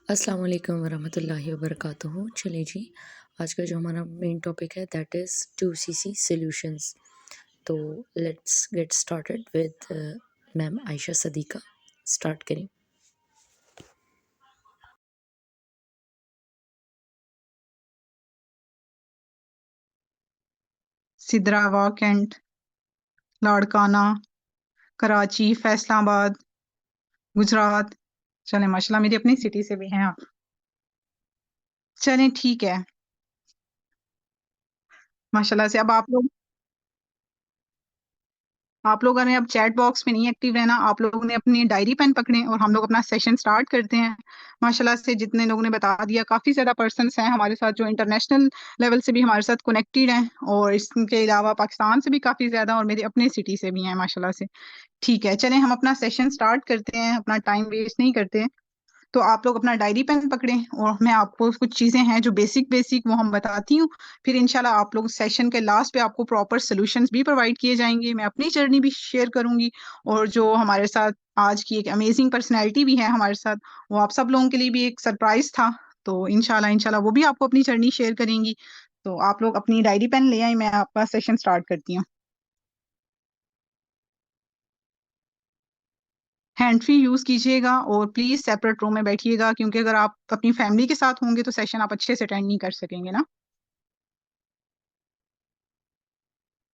अस्सलाम वालेकुम वरहमतुल्लाहि वबरकातुहू। चलिए जी, आज का जो हमारा मेन टॉपिक है दैट इज़ 2CC सॉल्यूशंस। तो let's get started with ma'am Ayesha Sadiqa. Start करें। सिदरावा, कैंट, लाड़काना, कराची, फैसलाबाद, गुजरात। चलें, माशाल्लाह मेरी अपनी सिटी से भी हैं आप। चलें, ठीक है। माशाल्लाह से अब आप लोगों ने अब चैट बॉक्स में नहीं एक्टिव रहना। आप लोगों ने अपनी डायरी पेन पकड़े और हम लोग अपना सेशन स्टार्ट करते हैं। माशाल्लाह से जितने लोगों ने बता दिया, काफ़ी ज़्यादा पर्सन्स हैं हमारे साथ जो इंटरनेशनल लेवल से भी हमारे साथ कनेक्टेड हैं, और इसके अलावा पाकिस्तान से भी काफ़ी ज़्यादा, और मेरी अपनी सिटी से भी हैं माशाल्लाह से। ठीक है, चलें हम अपना सेशन स्टार्ट करते हैं, अपना टाइम वेस्ट नहीं करते। तो आप लोग अपना डायरी पेन पकड़ें और मैं आपको कुछ चीज़ें हैं जो बेसिक बेसिक वो हम बताती हूँ। फिर इंशाल्लाह आप लोग सेशन के लास्ट पे आपको प्रॉपर सॉल्यूशंस भी प्रोवाइड किए जाएंगे। मैं अपनी जर्नी भी शेयर करूंगी, और जो हमारे साथ आज की एक अमेजिंग पर्सनैलिटी भी है हमारे साथ, वो आप सब लोगों के लिए भी एक सरप्राइज था। तो इंशाल्लाह इंशाल्लाह वो भी आपको अपनी जर्नी शेयर करेंगी। तो आप लोग अपनी डायरी पेन ले आए, मैं आपका सेशन स्टार्ट करती हूँ। हैंड फ्री यूज कीजिएगा और प्लीज सेपरेट रूम में बैठिएगा, क्योंकि अगर आप अपनी फैमिली के साथ होंगे तो सेशन आप अच्छे से अटेंड नहीं कर सकेंगे ना।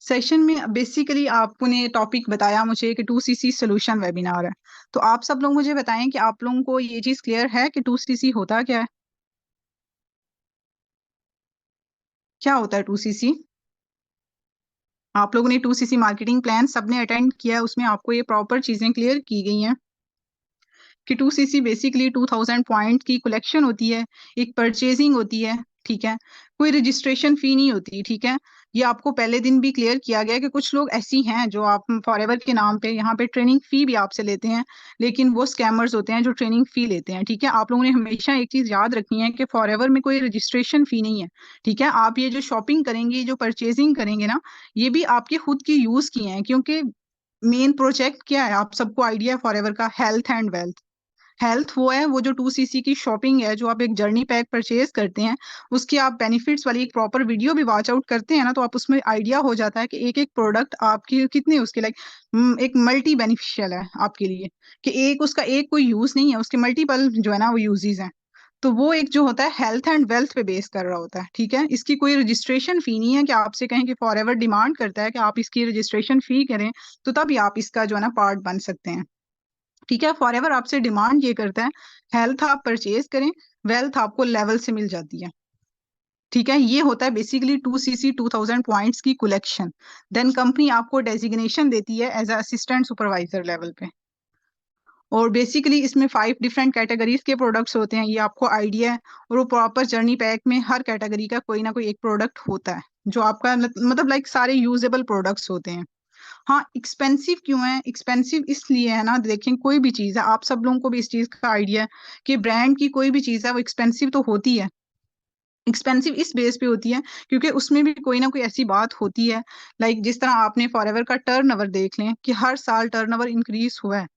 सेशन में बेसिकली आपने टॉपिक बताया मुझे कि 2CC सोल्यूशन वेबिनार है। तो आप सब लोग मुझे बताएं कि आप लोगों को ये चीज क्लियर है कि 2CC होता क्या है। क्या होता है 2CC? आप लोगों ने 2CC मार्केटिंग प्लान सबने अटेंड किया है, उसमें आपको ये प्रॉपर चीजें क्लियर की गई हैं कि 2CC बेसिकली 2000 पॉइंट की कलेक्शन होती है, एक परचेजिंग होती है। ठीक है, कोई रजिस्ट्रेशन फी नहीं होती। ठीक है, ये आपको पहले दिन भी क्लियर किया गया कि कुछ लोग ऐसी हैं जो आप फॉरएवर के नाम पे यहाँ पे ट्रेनिंग फी भी आपसे लेते हैं, लेकिन वो स्कैमर्स होते हैं जो ट्रेनिंग फी लेते हैं। ठीक है, आप लोगों ने हमेशा एक चीज याद रखनी है कि फॉरएवर में कोई रजिस्ट्रेशन फी नहीं है। ठीक है, आप ये जो शॉपिंग करेंगे, जो परचेजिंग करेंगे ना, ये भी आपके खुद की यूज की है, क्योंकि मेन प्रोजेक्ट क्या है आप सबको आइडिया है फॉरएवर का, हेल्थ एंड वेल्थ। हेल्थ वो है, वो जो 2CC की शॉपिंग है, जो आप एक जर्नी पैक परचेज करते हैं, उसकी आप बेनिफिट्स वाली एक प्रॉपर वीडियो भी वॉच आउट करते हैं ना, तो आप उसमें आइडिया हो जाता है कि एक एक प्रोडक्ट आपकी कितने उसके लाइक एक मल्टी बेनिफिशियल है आपके लिए, कि एक उसका एक कोई यूज नहीं है, उसके मल्टीपल जो है ना वो यूजेस हैं। तो वो एक जो होता है हेल्थ एंड वेल्थ पे बेस कर रहा होता है। ठीक है, इसकी कोई रजिस्ट्रेशन फी नहीं है कि आपसे कहें कि फॉर एवर डिमांड करता है कि आप इसकी रजिस्ट्रेशन फी करें, तो तभी आप इसका जो है ना पार्ट बन सकते हैं। ठीक है, फॉरएवर आपसे डिमांड ये करता है हेल्थ आप परचेज करें, वेल्थ आपको लेवल से मिल जाती है। ठीक है, ये होता है बेसिकली 2CC 2000 पॉइंट्स की कलेक्शन। देन कंपनी आपको डेजिग्नेशन देती है एज असिस्टेंट सुपरवाइजर लेवल पे। और बेसिकली इसमें 5 डिफरेंट कैटेगरीज के प्रोडक्ट्स होते हैं, ये आपको आइडिया है। और वो प्रॉपर जर्नी पैक में हर कैटेगरी का कोई ना कोई एक प्रोडक्ट होता है, जो आपका मतलब लाइक सारे यूजेबल प्रोडक्ट्स होते हैं। हाँ, एक्सपेंसिव क्यों है? एक्सपेंसिव इसलिए है ना, देखें कोई भी चीज़ है, आप सब लोगों को भी इस चीज़ का आइडिया है कि ब्रांड की कोई भी चीज़ है वो एक्सपेंसिव तो होती है। एक्सपेंसिव इस बेस पे होती है क्योंकि उसमें भी कोई ना कोई ऐसी बात होती है, लाइक जिस तरह आपने फॉरएवर का टर्नओवर देख लें कि हर साल टर्नओवर इंक्रीज हुआ है।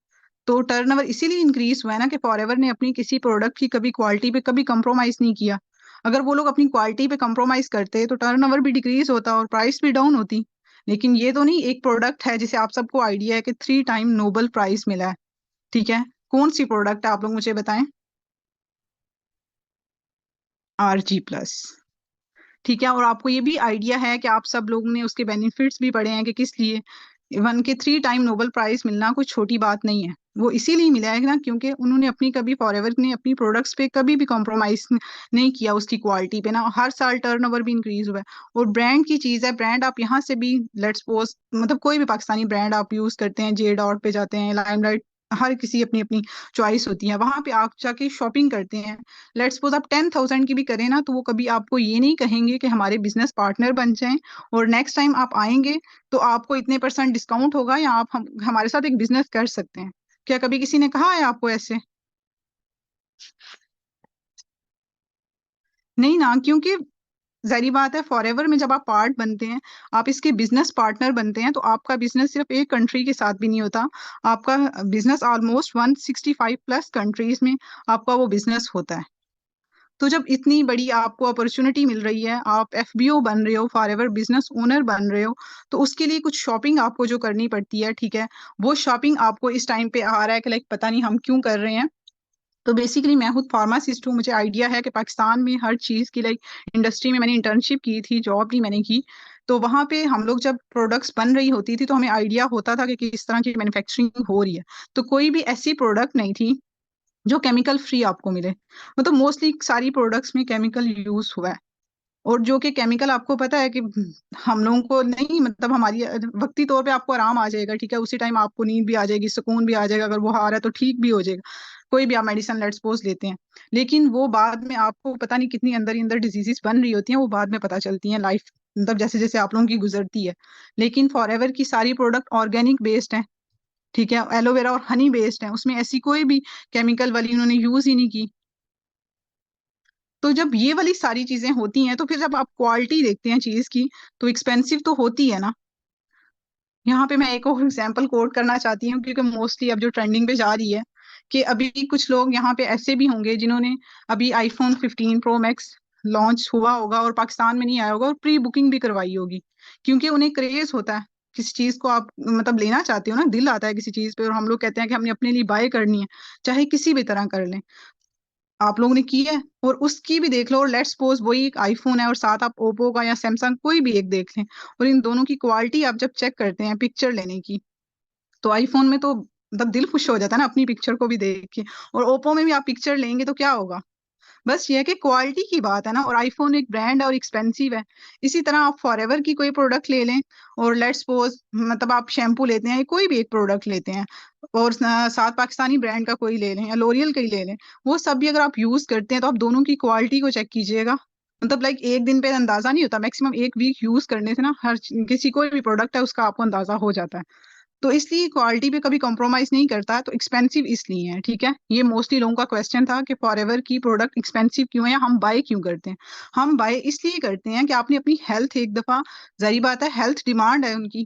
तो टर्नओवर इसीलिए इंक्रीज हुआ है ना कि फॉरएवर ने अपनी किसी प्रोडक्ट की कभी क्वालिटी पे कभी कंप्रोमाइज नहीं किया। अगर वो लोग अपनी क्वालिटी पे कंप्रोमाइज करते तो टर्नओवर भी डिक्रीज होता और प्राइस भी डाउन होती। लेकिन ये तो नहीं, एक प्रोडक्ट है जिसे आप सबको आइडिया है कि 3 टाइम नोबल प्राइज मिला है। ठीक है, कौन सी प्रोडक्ट है आप लोग मुझे बताएं। RG+। ठीक है, और आपको ये भी आइडिया है कि आप सब लोगों ने उसके बेनिफिट्स भी पढ़े हैं कि किस लिए वन के 3 टाइम नोबल प्राइज मिलना कोई छोटी बात नहीं है। वो इसीलिए मिला है ना क्योंकि उन्होंने अपनी कभी फॉरएवर ने अपनी प्रोडक्ट्स पे कभी भी कॉम्प्रोमाइज नहीं किया उसकी क्वालिटी पे ना, हर साल टर्नओवर भी इंक्रीज हुआ है। और ब्रांड की चीज है, ब्रांड आप यहाँ से भी लेट्स सपोज मतलब कोई भी पाकिस्तानी ब्रांड आप यूज करते हैं, जे डॉट पे जाते हैं, लाइमलाइट, हर किसी अपनी अपनी चॉइस होती है, वहां पे आप जाके शॉपिंग करते हैं। लेट्स सपोज आप 10,000 की भी करें ना, तो वो कभी आपको ये नहीं कहेंगे कि हमारे बिजनेस पार्टनर बन जाएं और नेक्स्ट टाइम आप आएंगे तो आपको इतने परसेंट डिस्काउंट होगा, या आप हमारे साथ एक बिजनेस कर सकते हैं। क्या कभी किसी ने कहा है आपको ऐसे? नहीं ना, क्योंकि ज़ाहिर बात है फॉरएवर में जब आप पार्ट बनते हैं, आप इसके बिज़नेस पार्टनर बनते हैं, तो आपका बिज़नेस सिर्फ़ एक कंट्री के साथ भी नहीं होता। आपका बिज़नेस ऑलमोस्ट 165 प्लस कंट्रीज़ में आपका वो बिज़नेस होता है। तो जब इतनी बड़ी आपको अपॉर्च्युनिटी मिल रही है, आप एफबीओ बन रहे हो, फॉरएवर बिज़नेस ओनर बन रहे हो, तो उसके लिए कुछ शॉपिंग आपको जो करनी पड़ती है, ठीक है? वो शॉपिंग आपको इस टाइम पे आ रहा है कि लाइक पता नहीं हम क्यों कर रहे हैं। तो बेसिकली मैं खुद फार्मासिस्ट हूँ, मुझे आइडिया है कि पाकिस्तान में हर चीज़ की लाइक इंडस्ट्री में मैंने इंटर्नशिप की थी, जॉब भी मैंने की। तो वहाँ पे हम लोग जब प्रोडक्ट्स बन रही होती थी, तो हमें आइडिया होता था कि किस तरह की मैन्युफैक्चरिंग हो रही है। तो कोई भी ऐसी प्रोडक्ट नहीं थी जो केमिकल फ्री आपको मिले। मतलब मोस्टली सारी प्रोडक्ट्स में केमिकल यूज़ हुआ है। और जो कि केमिकल आपको पता है कि हम लोगों को नहीं मतलब हमारी वक़्ती तौर पे आपको आराम आ जाएगा, ठीक है? उसी टाइम आपको नींद भी आ जाएगी, सुकून भी आ जाएगा, अगर वो आ रहा है तो ठीक भी हो जाएगा। कोई भी आप मेडिसिन लेट्स सपोज़ लेते हैं। लेकिन वो बाद में आपको पता नहीं कितनी अंदर ही अंदर डिज़ीज़ेज़ बन रही होती हैं, वो बाद में पता चलती हैं लाइफ़ मतलब जैसे-जैसे आप लोगों की गुज़रती है। लेकिन फॉरएवर की सारी प्रोडक्ट ऑर्गेनिक बेस्ड हैं, ठीक है? एलोवेरा और हनी बेस्ड हैं, उसमें ऐसी कोई भी केमिकल वाली उन्होंने यूज़ ही नहीं की। तो जब ये वाली सारी चीज़ें होती हैं, तो फिर जब आप क्वालिटी देखते हैं चीज़ की, तो एक्सपेंसिव तो होती है ना। यहाँ पे मैं एक और एग्ज़ाम्पल कोट करना चाहती हूँ क्योंकि मोस्टली अब जो ट्रेंडिंग पे जा रही है, कि अभी कुछ लोग यहाँ पे ऐसे भी होंगे जिन्होंने अभी आईफ़ोन 15 प्रो मैक्स लॉन्च हुआ होगा और पाकिस्तान में नहीं आया होगा और प्री बुकिंग भी करवाई होगी। क्योंकि उन्हें क्रेज़ होता है, किसी चीज़ को आप मतलब लेना चाहते हो ना, दिल आता है किसी चीज़ पे और हम लोग कहते हैं कि हमने अपने लिए बाय करनी है, चाहे किसी भी तरह कर लें। आप लोगों ने की है और उसकी भी देख लो और लेट्स सपोज वही एक आईफोन है और साथ आप ओप्पो का या सैमसंग कोई भी एक देख लें और इन दोनों की क्वालिटी आप जब चेक करते हैं पिक्चर लेने की, तो आईफोन में तो मतलब दिल खुश हो जाता है ना अपनी पिक्चर को भी देख के। और ओप्पो में भी आप पिक्चर लेंगे तो क्या होगा, बस ये है कि क्वालिटी की बात है ना। और आईफ़ोन एक ब्रांड है और एक्सपेंसिव है। इसी तरह आप फॉरएवर की कोई प्रोडक्ट ले लें और लेट्स सपोज़ मतलब आप शैम्पू लेते हैं या कोई भी एक प्रोडक्ट लेते हैं और साथ पाकिस्तानी ब्रांड का कोई ले लें या लॉरियल का ही ले लें। वो सब भी अगर आप यूज़ करते हैं तो आप दोनों की क्वालिटी को चेक कीजिएगा। मतलब लाइक 1 दिन पे अंदाज़ा नहीं होता, मैक्सिमम 1 वीक यूज़ करने से ना हर किसी कोई भी प्रोडक्ट है उसका आपको अंदाज़ा हो जाता है। तो इसलिए क्वालिटी पे कभी कॉम्प्रोमाइज़ नहीं करता, तो एक्सपेंसिव इसलिए है, ठीक है? ये मोस्टली लोगों का क्वेश्चन था कि फॉरएवर की प्रोडक्ट एक्सपेंसिव क्यों है या हम बाय क्यों करते हैं? हम बाय इसलिए करते हैं कि आपने अपनी हेल्थ एक दफ़ा ज़ाहिर बात है हेल्थ डिमांड है उनकी।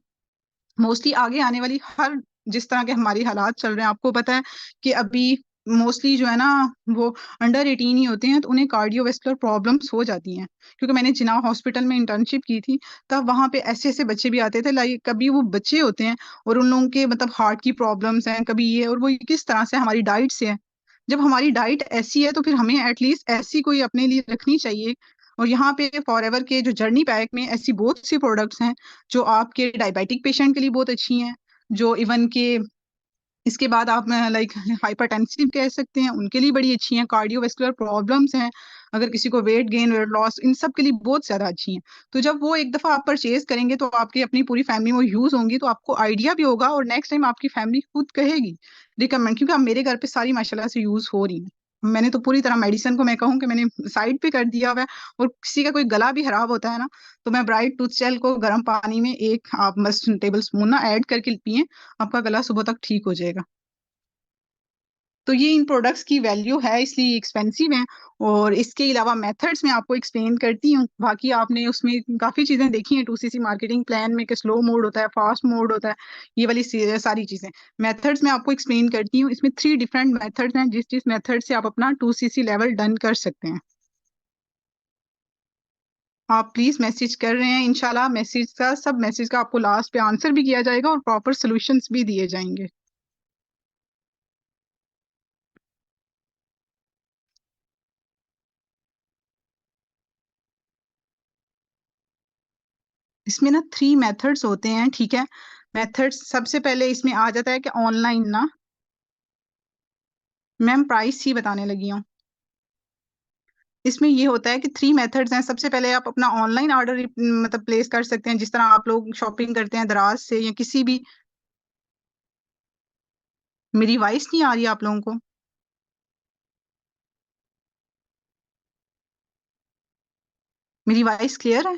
मोस्टली आगे आने वाली हर जिस तरह के हमारे हालात चल रहे हैं, आपको पता है कि अभी मोस्टली जो है ना वो अंडर 18 ही होते हैं, तो उन्हें कार्डियोवैस्कुलर प्रॉब्लम्स हो जाती हैं। क्योंकि मैंने जिना हॉस्पिटल में इंटर्नशिप की थी, तब वहाँ पे ऐसे-ऐसे बच्चे भी आते थे लाइक कभी वो बच्चे होते हैं और उन लोगों के मतलब हार्ट की प्रॉब्लम्स हैं, कभी ये और वो किस तरह से हमारी डाइट से है। जब हमारी डाइट ऐसी है, तो फिर हमें एटलीस्ट ऐसी कोई अपने लिए रखनी चाहिए। और यहाँ पे फॉरएवर के जो जर्नी पैक में ऐसी बहुत सी प्रोडक्ट्स हैं जो आपके डायबिटिक पेशेंट के लिए बहुत अच्छी हैं, जो इवन के इसके बाद आप लाइक हाइपरटेंसिव कह सकते हैं, उनके लिए बड़ी अच्छी हैं, कार्डियोवैस्कुलर प्रॉब्लम्स हैं, अगर किसी को weight gain, weight loss in सब के लिए बहुत ज़्यादा अच्छी हैं। तो जब वो एक दफ़ा आप परचेज़ करेंगे तो आपकी अपनी पूरी फैमिली में वो यूज़ होंगी, तो आपको आइडिया भी होगा और नेक्स्ट टाइम आपकी फैमिली खुद कहेगी रिकमेंड, क्योंकि अब मेरे घर पे सारी माशाल्लाह से यूज़ हो रही हैं। मैंने तो पूरी तरह मेडिसिन को मैं कहूँ कि मैंने साइड पे कर दिया हुआ है। और किसी का कोई गला भी खराब होता है ना, तो मैं ब्राइट टूथ जेल को गर्म पानी में एक आप बस टेबल स्पून ना ऐड करके पिएँ, आपका गला सुबह तक ठीक हो जाएगा। तो ये इन प्रोडक्ट्स की वैल्यू है इसलिए एक्सपेंसिव हैं। और इसके अलावा मेथड्स मैं आपको एक्सप्लेन करती हूँ। बाकी आपने उसमें काफ़ी चीज़ें देखी हैं 2सीसी मार्केटिंग प्लान में कि स्लो मोड होता है, फास्ट मोड होता है, ये वाली सारी चीज़ें। मेथड्स मैं आपको एक्सप्लेन करती हूँ। इसमें 3 डिफरेंट मेथड्स हैं जिस मेथड से आप अपना 2सीसी लेवल डन कर सकते हैं। आप प्लीज़ मैसेज कर रहे हैं, इंशाल्लाह मैसेज का आपको लास्ट पे आंसर भी किया जाएगा और प्रॉपर सॉल्यूशंस भी दिए जाएँगे। इसमें ना 3 मेथड्स होते हैं, ठीक है? मेथड्स सबसे पहले इसमें आ जाता है कि ऑनलाइन ना मैम प्राइस ही बताने लगी हूँ। इसमें ये होता है कि 3 मेथड्स हैं। सबसे पहले आप अपना ऑनलाइन ऑर्डर मतलब प्लेस कर सकते हैं, जिस तरह आप लोग शॉपिंग करते हैं दराज से या किसी भी। मेरी वॉइस नहीं आ रही आप लोगों को? मेरी वॉइस क्लियर है?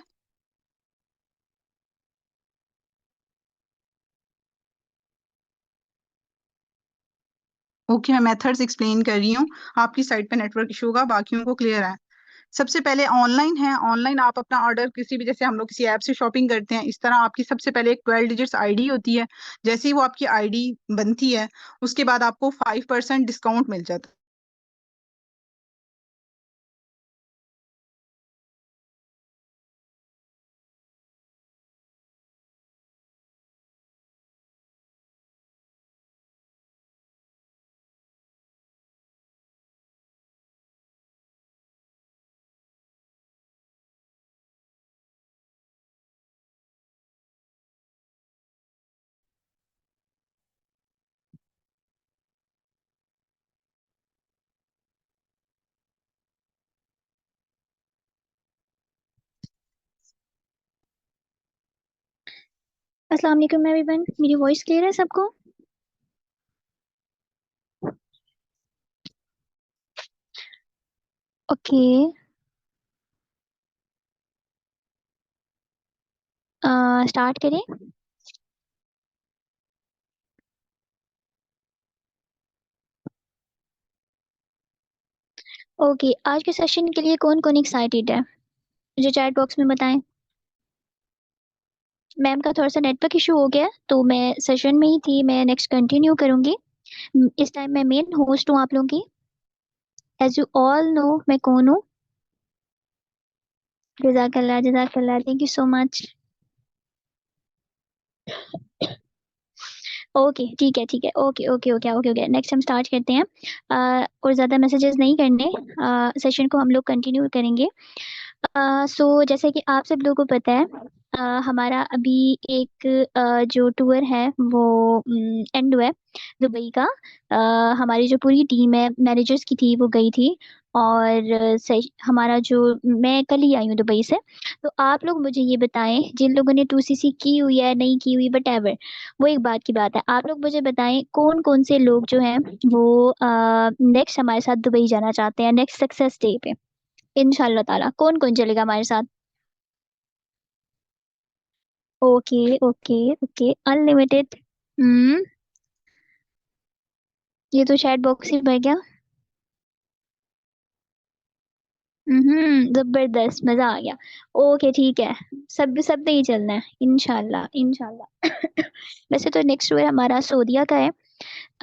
ओके, मैं मेथड्स एक्सप्लेन कर रही हूँ। आपकी साइड पे नेटवर्क इश्यू होगा, बाकियों को क्लियर है। सबसे पहले ऑनलाइन है। ऑनलाइन आप अपना ऑर्डर किसी भी, जैसे हम लोग किसी ऐप से शॉपिंग करते हैं, इस तरह आपकी सबसे पहले एक 12 डिजिट्स आईडी होती है। जैसे ही वो आपकी आईडी बनती है, उसके बाद आपको 5% डिस्काउंट मिल जाता है। अस्सलाम वालेकुम एवरीवन, मेरी वॉइस क्लियर है सबको? ओके, स्टार्ट करें। ओके, आज के सेशन के लिए कौन कौन एक्साइटेड है, मुझे चैट बॉक्स में बताएं। मैम का थोड़ा सा नेटवर्क इशू हो गया, तो मैं सेशन में ही थी, मैं नेक्स्ट कंटिन्यू करूंगी। इस टाइम मैं मेन होस्ट हूँ आप लोगों की। एज यू ऑल नो मैं कौन हूँ। जज़ाकल्लाह जज़ाकल्लाह, thank you so much. Okay ठीक है ठीक है, okay okay okay okay okay, next हम स्टार्ट करते हैं। और ज़्यादा मैसेजेस नहीं करने, सेशन को हम लोग कंटिन्यू करेंगे। सो जैसे कि आप सब लोगों को पता है, हमारा अभी एक जो टूर है वो एंड हुआ है दुबई का। हमारी जो पूरी टीम है मैनेजर्स की थी वो गई थी। और हमारा जो, मैं कल ही आई हूँ दुबई से। तो आप लोग मुझे ये बताएं, जिन लोगों ने 2CC की हुई है नहीं की हुई वट एवर, वो एक बात की बात है, आप लोग मुझे बताएं कौन कौन से लोग जो हैं वो नेक्स्ट हमारे साथ दुबई जाना चाहते हैं नेक्स्ट सक्सेस डे पे। इंशाल्लाह ताला कौन कौन चलेगा हमारे साथ। Okay okay okay, unlimited. Hmm, ये तो चैट बॉक्स ही भर गया। जबरदस्त, मजा आ गया। ओके ठीक है, सब सब नहीं चलना है इंशाल्लाह इंशाल्लाह। वैसे तो नेक्स्ट टूर हमारा सऊदीया का है।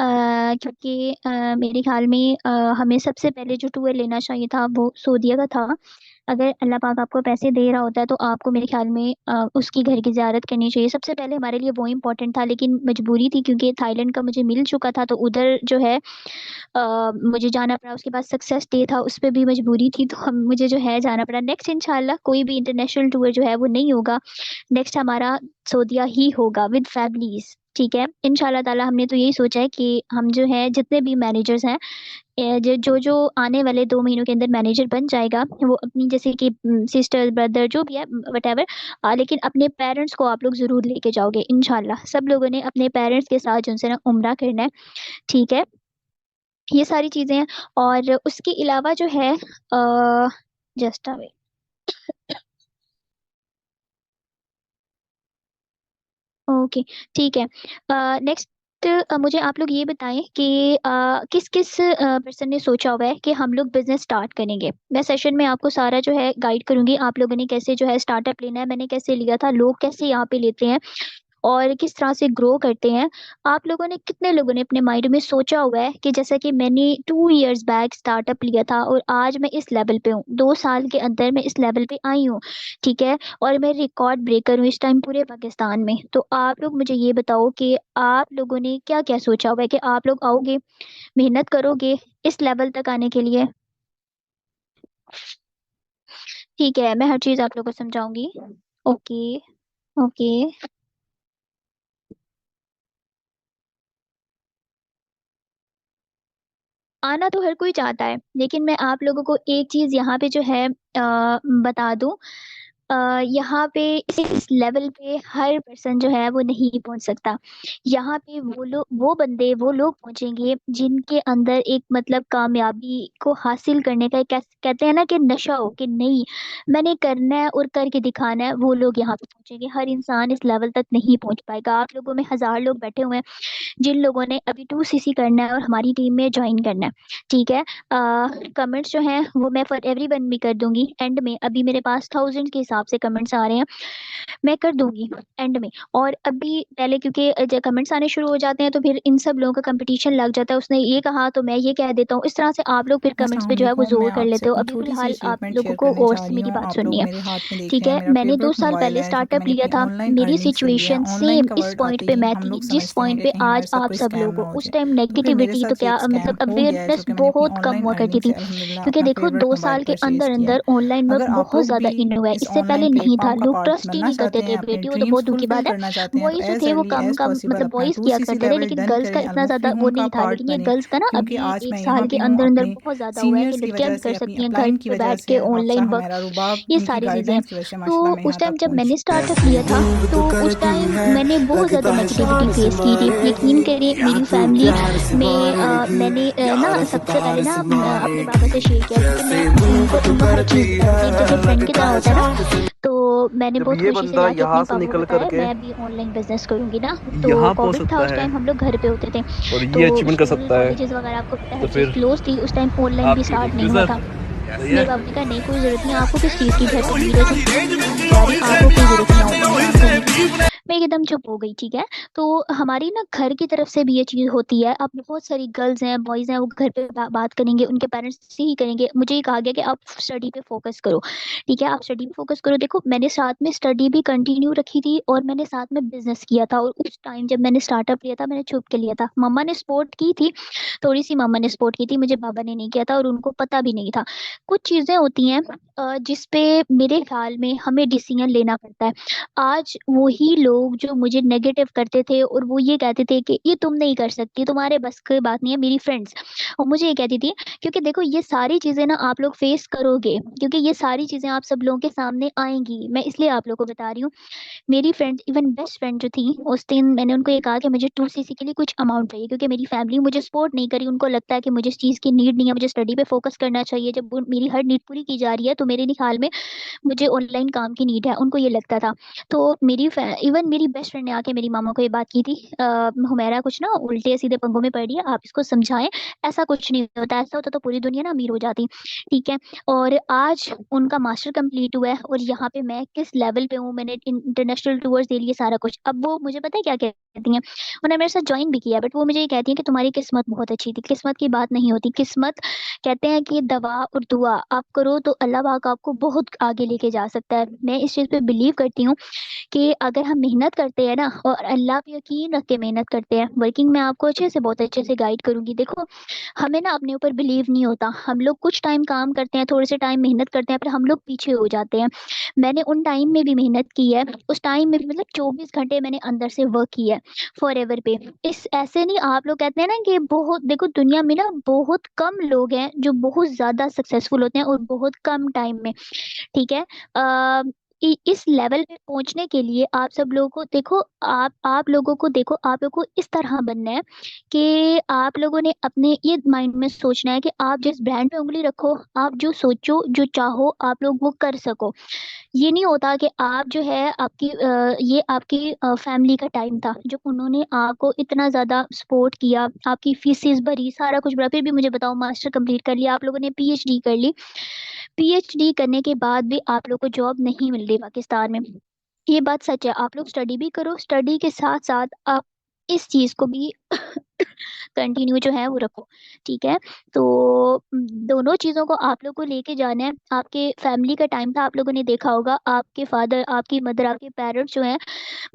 क्योंकि मेरे ख्याल में हमें सबसे पहले जो टूर लेना चाहिए था वो सऊदीया का था। अगर अल्लाह पाक आपको पैसे दे रहा होता है तो आपको मेरे ख्याल में उसकी घर की ज़ियारत करनी चाहिए सबसे पहले, हमारे लिए वो इम्पोर्टेंट था। लेकिन मजबूरी थी क्योंकि थाईलैंड का मुझे मिल चुका था, तो उधर जो है मुझे जाना पड़ा। उसके बाद सक्सेस डे था, उस पे भी मजबूरी थी, तो हम मुझे जो है जाना पड़ा। नेक्स्ट इंशाल्लाह कोई भी इंटरनेशनल टूर जो है वो नहीं होगा, नेक्स्ट हमारा सऊदीया ही होगा विद फैमिलीज। ठीक है इंशाल्लाह ताला, हमने तो यही सोचा है कि हम जो है जितने भी मैनेजर्स हैं, जो जो आने वाले 2 महीनों के अंदर मैनेजर बन जाएगा, वो अपनी जैसे कि सिस्टर ब्रदर जो भी है वट एवर, लेकिन अपने पेरेंट्स को आप लोग ज़रूर लेके जाओगे इंशाल्लाह। सब लोगों ने अपने पेरेंट्स के साथ जो उनसे ना उम्रा करना है। ठीक है, ये सारी चीज़ें हैं। और उसके अलावा जो है जस्ट अ वेट। ओके ठीक है, नेक्स्ट मुझे आप लोग ये बताएं कि किस किस पर्सन ने सोचा हुआ है कि हम लोग बिजनेस स्टार्ट करेंगे। मैं सेशन में आपको सारा जो है गाइड करूंगी, आप लोगों ने कैसे जो है स्टार्टअप लेना है, मैंने कैसे लिया था, लोग कैसे यहाँ पे लेते हैं और किस तरह से ग्रो करते हैं। आप लोगों ने, कितने लोगों ने अपने माइंड में सोचा हुआ है कि जैसा कि मैंने 2 इयर्स बैक स्टार्टअप लिया था और आज मैं इस लेवल पे हूँ, 2 साल के अंदर मैं इस लेवल पे आई हूँ। ठीक है, और मैं रिकॉर्ड ब्रेकर हूँ इस टाइम पूरे पाकिस्तान में। तो आप लोग मुझे ये बताओ कि आप लोगों ने क्या क्या सोचा हुआ है कि आप लोग आओगे, मेहनत करोगे इस लेवल तक आने के लिए। ठीक है, मैं हर चीज़ आप लोगों को समझाऊंगी। ओके ओके, आना तो हर कोई चाहता है, लेकिन मैं आप लोगों को एक चीज यहाँ पे जो है बता दूं। यहाँ पे इस लेवल पे हर पर्सन जो है वो नहीं पहुंच सकता। यहाँ पे वो बंदे वो लोग पहुंचेंगे जिनके अंदर एक मतलब कामयाबी को हासिल करने का एक कहते हैं ना कि नशा हो कि नहीं मैंने करना है और करके दिखाना है, वो लोग यहाँ पे पहुंचेंगे। हर इंसान इस लेवल तक नहीं पहुंच पाएगा। आप लोगों में 1000 लोग बैठे हुए हैं जिन लोगों ने अभी 2cc करना है और हमारी टीम में ज्वाइन करना है, ठीक है। कमेंट्स जो हैं वो मैं फॉर एवरीवन भी कर दूंगी एंड में। अभी मेरे पास 1000 के हिसाब से कमेंट्स आ रहे हैं, मैं कर दूंगी एंड में। और अभी पहले क्योंकि जब कमेंट्स आने शुरू हो जाते हैं तो फिर इन सब लोगों का कंपटीशन लग जाता है, उसने ये कहा तो मैं ये कह देता हूँ, इस तरह से आप लोग फिर कमेंट्स अस्सलाम पे जो है वो वालेकुम। मैं जोर कर आपसे लेते हो। अपनी अभी छोटी सी फिलहाल आप अचीवमेंट लोगों शेयर को करने और चाह से रही मेरी हूँ। बात आप सुननी लोग है, मेरे हाथ में देख ठीक रहे हैं है। मेरा मैंने 2 फेवरेट साल मोबाइल पहले है, जो कि स्टार्टअप मैंने लिया अपनी था, ऑनलाइन मेरी अर्निंग से ली है। सिचुएशन ऑनलाइन सेम का इस वर्ड पॉइंट आते पे ही मैं हम थी लोग जिस समझते हैं पॉइंट कि पे कहीं हमारे आज साथ आप कोई सब स्कैम लोग ना हो। हो उस जाए। टाइम तो फिर मेरे नेगेटिविटी तो साथ क्या एक स्कैम मतलब हो गया है, अवेयरनेस जो कि मैंने अपनी बहुत कम ऑनलाइन हुआ अर्निंग करती से थी, अल्हम्दुलिल्लाह क्योंकि अपना देखो फेवरेट 2 मोबाइल साल के परचेज अंदर किया है। अंदर ऑनलाइन वर्क अगर आप बहुत लोग ज्यादा भी इन हुआ है। इस इससे पहले ऑनलाइन नहीं था, प्लेटफॉर्म का लोग पार्ट ट्रस्ट ही बनना नहीं करते चाहते थे। हैं, अपने बेटियों तो ड्रीम्स बहुत दूर की फुलफिल बात है, करना चाहते हैं, तो बॉयज जो एज थे वो अर्ली कम एज कम पॉसिबल मतलब अपना बॉयज किया 2cc करते थे, लेवल लेकिन डन गर्ल्स का करें, इतना ज्यादा वो अलमुफ्लिहूम का नहीं था। पार्ट लेकिन ये बने। गर्ल्स का ना क्योंकि अभी आज 1 मैं यहाँ साल के पे हूँ अंदर अंदर अपने बहुत ज्यादा हुआ है कि सीनियर्स की लड़कियां वजह भी कर से, अपनी सकती हैं घर अपलाइन की पे वजह बैठ से, के हाफसा ऑनलाइन वर्क, हमेरा रुबाब, ये उनकी सारी चीजें हैं। गाइडेंस की वजह से तो माशाल्लाह मैं उस यहाँ टाइम तक जब पहुँची। मैंने स्टार्टअप लिया था डूब तो तो उस करती टाइम है, मैंने बहुत लगता ज्यादा है नेगेटिविटी जान से फेस की थी। मारेगी, यकीन करिए या मेरी तू फैमिली प्यार से में मारेगी, मैंने ना यार से सबसे पहले तार ना से अपने मारेगी। पापा से शेयर किया, क्योंकि मैं जैसे डूब उनको तो उनको हर करती चीज है, बताती थी जैसे फ्रेंड की लगता तरह है होता है ना। जान से। तो मैंने जब बहुत ये खुशी से बंदा जाके यहाँ अपने से पापा को निकल बताया करके मैं भी ऑनलाइन बिजनेस करूंगी ना। तो यहाँ पहुंच कोविड था, सकता उस है टाइम हम लोग घर पे होते थे, और तो ये अचीवमेंट कर स्कूल सकता है, कॉलेजेस वगैरह आपको पता है तो हर चीज फिर क्लोज थी उस टाइम, ऑनलाइन भी आपकी स्टार्ट नहीं हुआ बिजनेस था। सही मेरे है। बाबू ने कहा नहीं कोई जरूरत नहीं, आपको किस चीज की घर पे भीड़ है, जिस चीज की मैं जा रही हूँ आपको कोई जरूरत नहीं है ऑनलाइन काम करने की। मैं एकदम चुप हो गई, ठीक है। तो हमारी ना घर की तरफ से भी ये चीज होती है। अब बहुत सारी गर्ल्स हैं बॉयज हैं वो घर पे बात करेंगे, उनके पेरेंट्स से ही करेंगे। मुझे ये कहा गया कि आप स्टडी पे फोकस करो, ठीक है, आप स्टडी पे फोकस करो। देखो मैंने साथ में स्टडी भी कंटिन्यू रखी थी और मैंने साथ में बिजनेस किया था। और उस टाइम जब मैंने स्टार्टअप लिया था मैंने छुप के लिया था, मम्मा ने सपोर्ट की थी, थोड़ी सी मम्मा ने सपोर्ट की थी, मुझे पापा ने नहीं किया था और उनको पता भी नहीं था। कुछ चीजें होती हैं जिस पे मेरे ख्याल में हमें डिसीजन लेना पड़ता है। आज वही लोग जो मुझे नेगेटिव करते थे और वो ये कहते थे कि ये तुम नहीं कर सकती, तुम्हारे बस की बात नहीं है, मेरी फ्रेंड्स और मुझे ये कहती थी, क्योंकि देखो ये सारी चीजें ना आप लोग फेस करोगे, क्योंकि ये सारी चीजें आप सब लोगों के सामने आएंगी। मैं इसलिए आप लोगों को बता रही हूँ। मेरी फ्रेंड इवन बेस्ट फ्रेंड जो थी उस दिन मैंने उनको ये कहा कि मुझे 2cc के लिए कुछ अमाउंट चाहिए, क्योंकि मेरी फैमिली मुझे सपोर्ट नहीं करी। उनको लगता है कि मुझे इस चीज़ की नीड नहीं है, मुझे स्टडी पे फोकस करना चाहिए। जब मेरी हर नीड पूरी की जा रही है तो मेरे नहीं ख्याल में मुझे ऑनलाइन काम की नीड है, उनको ये लगता था। तो इवन मेरी बेस्ट फ्रेंड ने आके मेरी मामा को ये बात की थी, हुमैरा कुछ ना उल्टे सीधे पंगों में पड़ रही है, आप इसको समझाएं, ऐसा कुछ नहीं होता, ऐसा होता तो पूरी दुनिया ना अमीर हो जाती, ठीक है। और आज उनका मास्टर कंप्लीट हुआ है और यहाँ पे मैं किस लेवल पे हूँ, मैंने इंटरनेशनल टूर्स दे लिए सारा कुछ। अब वो मुझे पता है क्या कहती हैं, उन्होंने मेरे साथ ज्वाइन भी किया, बट वो मुझे ये कहती है कि तुम्हारी किस्मत बहुत अच्छी थी। किस्मत की बात नहीं होती, किस्मत कहते हैं कि दवा और दुआ आप करो तो अल्लाह पाक आपको बहुत आगे लेके जा सकता है। मैं इस चीज़ पे बिलीव करती हूँ कि अगर हम मेहनत करते हैं ना और अल्लाह पे यकीन रख के मेहनत करते हैं, वर्किंग में आपको अच्छे से बहुत अच्छे से गाइड करूंगी। देखो हमें ना अपने ऊपर बिलीव नहीं होता, हम लोग कुछ टाइम काम करते हैं, थोड़े से टाइम मेहनत करते हैं, फिर हम लोग पीछे हो जाते हैं। मैंने उन टाइम में भी मेहनत की है, उस टाइम में भी मतलब 24 घंटे मैंने अंदर से वर्क किया है फॉरएवर पे। इस ऐसे नहीं, आप लोग कहते हैं ना कि बहुत, देखो दुनिया में ना बहुत कम लोग हैं जो बहुत ज़्यादा सक्सेसफुल होते हैं और बहुत कम टाइम में, ठीक है। अ, इस लेवल पे पहुंचने के लिए आप सब लोगों को देखो, आप लोगों को देखो, आप लोगों को इस तरह बनना है कि आप लोगों ने अपने ये माइंड में सोचना है कि आप जिस ब्रांड पे उंगली रखो, आप जो सोचो जो चाहो आप लोग वो कर सको। ये नहीं होता कि आप जो है आपकी ये आपकी फैमिली का टाइम था जब उन्होंने आपको इतना ज़्यादा सपोर्ट किया, आपकी फीसेस भरी, सारा कुछ भरा, फिर भी मुझे बताओ मास्टर कंप्लीट कर लिया, आप लोगों ने पीएचडी कर ली, पीएचडी करने के बाद भी आप लोग को जॉब नहीं मिल रही पाकिस्तान में। ये बात सच है, आप लोग स्टडी भी करो, स्टडी के साथ-साथ आप इस चीज़ को भी कंटिन्यू जो है वो रखो, ठीक है? तो दोनों चीज़ों को आप लोग को लेके जाना है। आपके फैमिली का टाइम था, आप लोगों ने देखा होगा, आपके फादर, आपकी मदर, आपके पेरेंट्स जो हैं,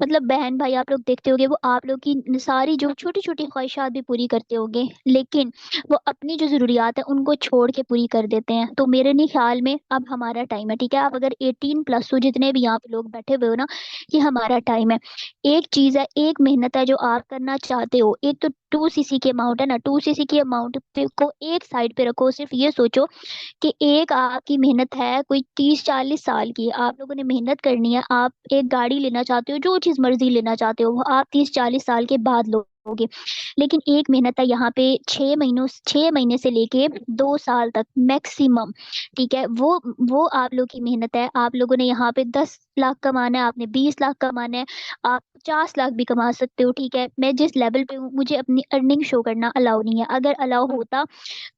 मतलब बहन-भाई आप लोग देखते होंगे, वो आप लोग की सारी जो छोटी-छोटी ख्वाहिशात भी पूरी करते होंगे, लेकिन वो अपनी जो ज़रूरियात है, उनको छोड़ के पूरी कर देते हैं। तो मेरे नहीं ख़्याल में अब हमारा टाइम है, ठीक है? आप अगर 18 प्लस हो, जितने भी यहाँ पे लोग बैठे हुए हो ना, ये हमारा टाइम है। एक चीज़ है, एक मेहनत है जो आप करना चाहते हो। एक तो 2cc की अमाउंट है ना, 2cc की अमाउंट को एक साइड पे रखो। सिर्फ ये सोचो कि एक आपकी मेहनत है कोई 30-40 साल की, आप लोगों ने मेहनत करनी है, आप एक गाड़ी लेना चाहते हो, जो चीज मर्जी लेना चाहते हो वो आप 30-40 साल के बाद लोगे। लेकिन एक मेहनत है यहाँ पे 6 महीने से लेके 2 साल तक मैक्सिमम, ठीक है। वो आप लोग की मेहनत है। आप लोगों ने यहाँ पे 10 लाख कमाना है, आपने 20 लाख कमाना है, आप 50 लाख भी कमा सकते हो, ठीक है। मैं जिस लेवल पे हूँ मुझे अपनी अर्निंग शो करना अलाउ नहीं है। अगर अलाउ होता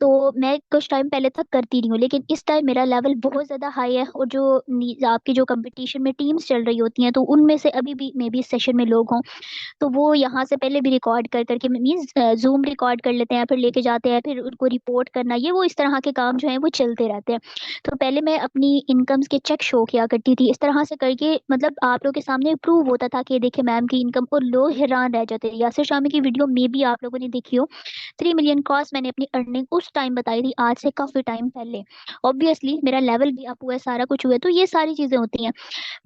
तो मैं कुछ टाइम पहले तक करती रही हूँ, लेकिन इस टाइम मेरा लेवल बहुत ज़्यादा हाई है। और जो आपकी जो कंपटीशन में टीम्स चल रही होती हैं, तो उनमें से अभी भी मे बी सेशन में लोग हों, तो वो यहाँ से पहले भी रिकॉर्ड कर करके मीन्स जूम रिकॉर्ड कर लेते हैं, फिर लेके जाते हैं, फिर उनको रिपोर्ट करना, ये वो इस तरह के काम जो है वो चलते रहते हैं। तो पहले मैं अपनी इनकम्स के चेक शो किया करती थी, इस तरह से करके मतलब आप लोग के सामने प्रूव होता था कि देखिए मैम की इनकम, और लोग हैरान रह जाते थे। यासिर शामी की वीडियो में भी आप लोगों ने देखी हो, 3 मिलियन क्रॉस मैंने अपनी अर्निंग उस टाइम बताई थी, आज से काफी टाइम पहले। ऑब्वियसली मेरा लेवल भी अप हुआ है, सारा कुछ हुआ है, तो ये सारी चीजें होती हैं।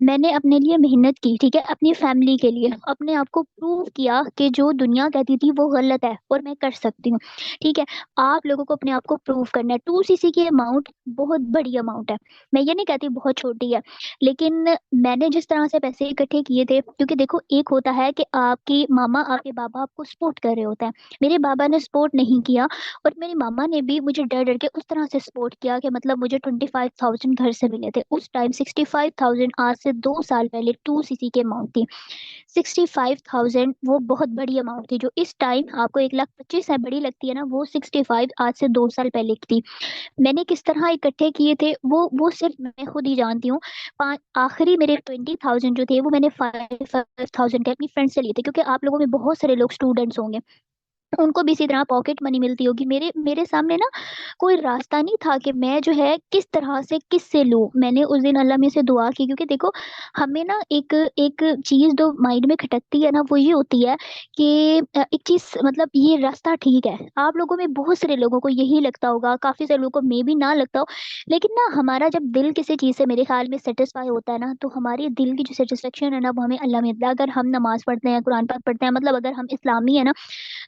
मैंने अपने लिए मेहनत की, ठीक है, अपनी फैमिली के लिए, अपने आप को प्रूव किया कि जो दुनिया कहती थी वो गलत है और मैं कर सकती हूँ, ठीक है। आप लोगों को अपने आप को प्रूव करना है। 2cc की अमाउंट बहुत बड़ी अमाउंट है, मैं ये नहीं कहती बहुत छोटी है, लेकिन मैंने जिस तरह से पैसे इकट्ठे किए थे, क्योंकि देखो एक होता है कि आपकी मामा आपके बाबा आपको सपोर्ट कर रहे होते हैं, मेरे बाबा ने सपोर्ट नहीं किया, और मेरी मामा ने भी मुझे डर डर के उस तरह से सपोर्ट किया कि मतलब मुझे 25,000 घर से मिले थे उस टाइम। 65,000 आज से 2 साल पहले 2cc की अमाउंट थी। 65,000 वो बहुत बड़ी अमाउंट थी, जो इस टाइम आपको 1,25,000 है बड़ी लगती है ना, वो 65 आज से 2 साल पहले की थी। मैंने किस तरह इकट्ठे किए थे वो सिर्फ मैं खुद ही जानती हूँ। पाँच आखिरी मेरे 20,000 जो थे वो मैंने 5,000 के अपनी फ्रेंड से लिए थे, क्योंकि आप लोगों में बहुत सारे लोग स्टूडेंट्स होंगे, उनको भी इसी तरह पॉकेट मनी मिलती होगी। मेरे मेरे सामने ना कोई रास्ता नहीं था कि मैं जो है किस तरह से किससे लूं। मैंने उस दिन अल्लाह में से दुआ की, क्योंकि देखो हमें ना एक एक चीज जो माइंड में खटकती है ना, वो ये होती है कि एक चीज मतलब ये रास्ता ठीक है। आप लोगों में बहुत सारे लोगों को यही लगता होगा, काफी सारे लोगों को मे भी ना लगता हो, लेकिन ना हमारा जब दिल किसी चीज से मेरे ख्याल में सेटिस्फाई होता है ना, तो हमारी दिल की जो सेटिस्फेक्शन है ना वो हमें अल्लाह में मिलता है। अगर हम नमाज पढ़ते हैं, कुरान पाक पढ़ते हैं, मतलब अगर हम इस्लामी है ना,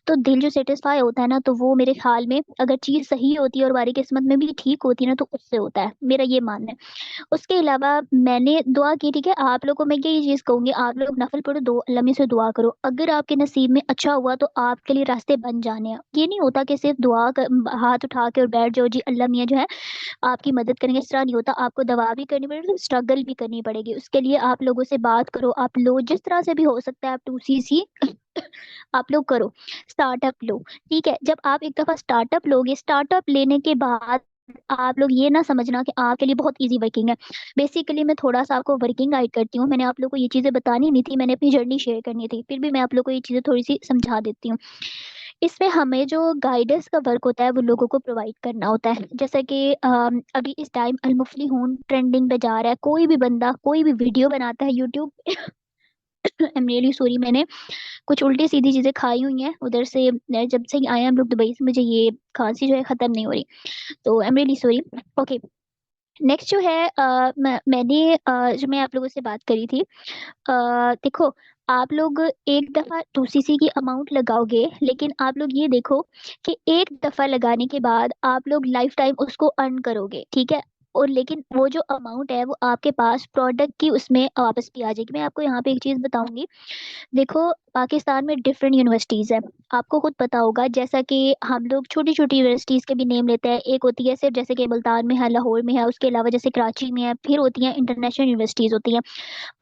तो दिल जो सेटिस्फाई होता है ना, तो वो मेरे ख्याल में अगर चीज सही होती है और हमारी किस्मत में भी ठीक होती है ना, तो उससे होता है, मेरा ये मानना है। उसके अलावा मैंने दुआ की, ठीक है। आप लोगों को मैं ये चीज कहूंगी, आप लोग नफल पढ़ो, दो अल्लाह में से दुआ करो, अगर आपके नसीब में अच्छा हुआ तो आपके लिए रास्ते बन जाने हैं। ये नहीं होता कि सिर्फ हाथ उठा के और बैठ जाओ जी अल्लाह मियाँ जो है आपकी मदद करेंगे, इस तरह नहीं होता। आपको दवा भी करनी पड़ेगी, स्ट्रगल भी करनी पड़ेगी, उसके लिए आप लोगों से बात करो, आप लो जिस तरह से भी हो सकता है, आप 2cc आप लोग करो, स्टार्टअप लो, ठीक है। जब आप एक दफा स्टार्टअप लोगे, स्टार्टअप लेने के बाद आप लोग ये ना समझना कि आपके लिए बहुत इजी वर्किंग है। बेसिकली मैं थोड़ा सा आपको वर्किंग गाइड करती हूँ, मैंने आप लोग को ये चीजें बतानी नहीं थी, मैंने अपनी जर्नी शेयर करनी थी, फिर भी मैं आप लोग को ये चीजें थोड़ी सी समझा देती हूँ। इसमें हमें जो गाइडेंस का वर्क होता है वो लोगों को प्रोवाइड करना होता है। जैसे कि अभी इस टाइम अलमुफ्लिहून ट्रेंडिंग पे जा रहा है, कोई भी बंदा कोई भी वीडियो बनाता है YouTube I am really sorry, मैंने कुछ उल्टी सीधी चीजें खाई हुई हैं उधर से, जब से आए हैं हम लोग दुबई से, मुझे ये खांसी जो है खत्म नहीं हो रही, तो I am really sorry. Okay, next जो है मैंने जो मैं आप लोगों से बात करी थी, देखो आप लोग एक दफा 2cc की अमाउंट लगाओगे, लेकिन आप लोग ये देखो कि एक दफा लगाने के बाद आप लोग लाइफ टाइम उसको अर्न करोगे, ठीक है। और लेकिन वो जो अमाउंट है वो आपके पास प्रोडक्ट की उसमें वापस भी आ जाएगी। मैं आपको यहाँ पे एक चीज बताऊंगी, देखो पाकिस्तान में डिफरेंट यूनिवर्सिटीज है, आपको खुद पता होगा। जैसा कि हम लोग छोटी छोटी यूनिवर्सिटीज के भी नेम लेते हैं, एक होती है सिर्फ जैसे कि मुल्तान में है, लाहौर में है, उसके अलावा जैसे कराची में है, फिर होती है इंटरनेशनल यूनिवर्सिटीज होती हैं।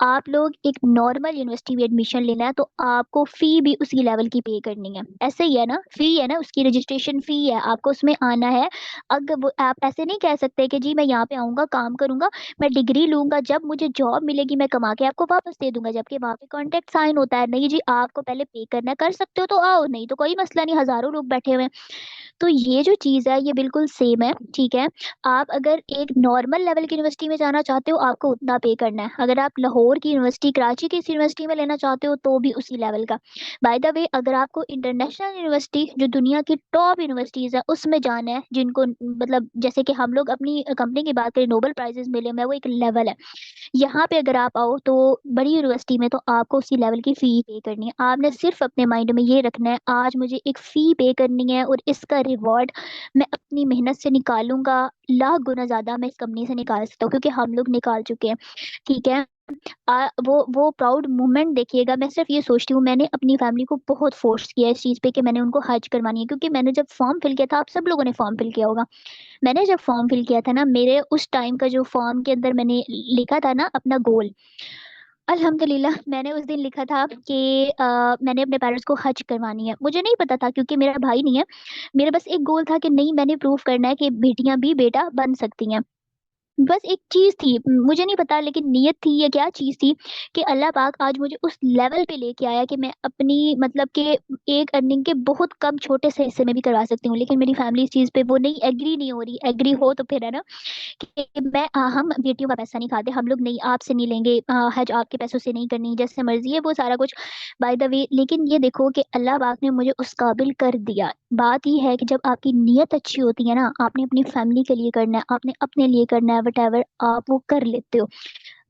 आप लोग एक नॉर्मल यूनिवर्सिटी में एडमिशन लेना है तो आपको फी भी उसी लेवल की पे करनी है, ऐसे ही है ना, फी है ना, उसकी रजिस्ट्रेशन फी है, आपको उसमें आना है। अगर वो आप ऐसे नहीं कह सकते कि जी मैं यहाँ पे आऊंगा काम करूंगा, मैं डिग्री लूंगा, जब मुझे जॉब मिलेगी मैं कमा के आपको वापस दे दूंगा, जबकि वहाँ पे कॉन्ट्रैक्ट साइन होता है। नहीं जी, आपको पहले पे करना है, कर सकते हो तो आओ, नहीं तो कोई मसला नहीं, हजारों लोग बैठे हुए हैं। तो ये जो चीज़ है ये बिल्कुल सेम है, ठीक है। आप अगर एक नॉर्मल लेवल की यूनिवर्सिटी में जाना चाहते हो आपको उतना पे करना है, अगर आप लाहौर की यूनिवर्सिटी, कराची की यूनिवर्सिटी में लेना चाहते हो तो भी उसी लेवल का। बाय द वे, अगर आपको इंटरनेशनल यूनिवर्सिटी जो दुनिया की टॉप यूनिवर्सिटीज है उसमें जाना है, जिनको मतलब जैसे कि हम लोग अपनी कंपनी की की बात करें, नोबेल प्राइजेस मिले मैं, वो एक लेवल है। यहाँ पे अगर आप आओ तो बड़ी यूनिवर्सिटी में, तो आपको उसी लेवल की फी पे करनी है। आपने सिर्फ अपने माइंड में ये रखना है, आज मुझे एक फी पे करनी है और इसका रिवॉर्ड मैं अपनी मेहनत से निकालूंगा, लाख गुना ज्यादा मैं इस कंपनी से निकाल सकता हूँ, क्योंकि हम लोग निकाल चुके हैं। ठीक है। वो प्राउड मोमेंट देखिएगा। मैं सिर्फ ये सोचती हूँ, मैंने अपनी फैमिली को बहुत फोर्स किया इस चीज पे कि मैंने उनको हज करवानी है, क्योंकि मैंने जब फॉर्म फिल किया था, आप सब लोगों ने फॉर्म फिल किया होगा, मैंने जब फॉर्म फिल किया था ना, मेरे उस टाइम का जो फॉर्म के अंदर मैंने लिखा था ना अपना गोल, अल्हम्दुलिल्लाह मैंने उस दिन लिखा था कि मैंने अपने पेरेंट्स को हज करवानी है। मुझे नहीं पता था, क्योंकि मेरा भाई नहीं है, मेरा बस एक गोल था कि नहीं, मैंने प्रूव करना है कि बेटियां भी बेटा बन सकती हैं। बस एक चीज थी, मुझे नहीं पता लेकिन नियत थी या क्या चीज थी, कि अल्लाह पाक आज मुझे उस लेवल पे लेके आया कि मैं अपनी मतलब कि एक अर्निंग के बहुत कम छोटे से हिस्से में भी करवा सकती हूँ। लेकिन मेरी फैमिली इस चीज पे वो नहीं एग्री नहीं हो रही। एग्री हो तो फिर है ना कि हम बेटियों का पैसा नहीं खाते, हम लोग नहीं, आपसे नहीं लेंगे, हज आपके पैसों से नहीं करनी, जैसे मर्जी है वो सारा कुछ, बाय द वे। लेकिन ये देखो कि अल्लाह पाक ने मुझे उस काबिल कर दिया। बात ये है कि जब आपकी नीयत अच्छी होती है ना, आपने अपनी फैमिली के लिए करना है, आपने अपने लिए करना है, वट आप वो कर लेते हो।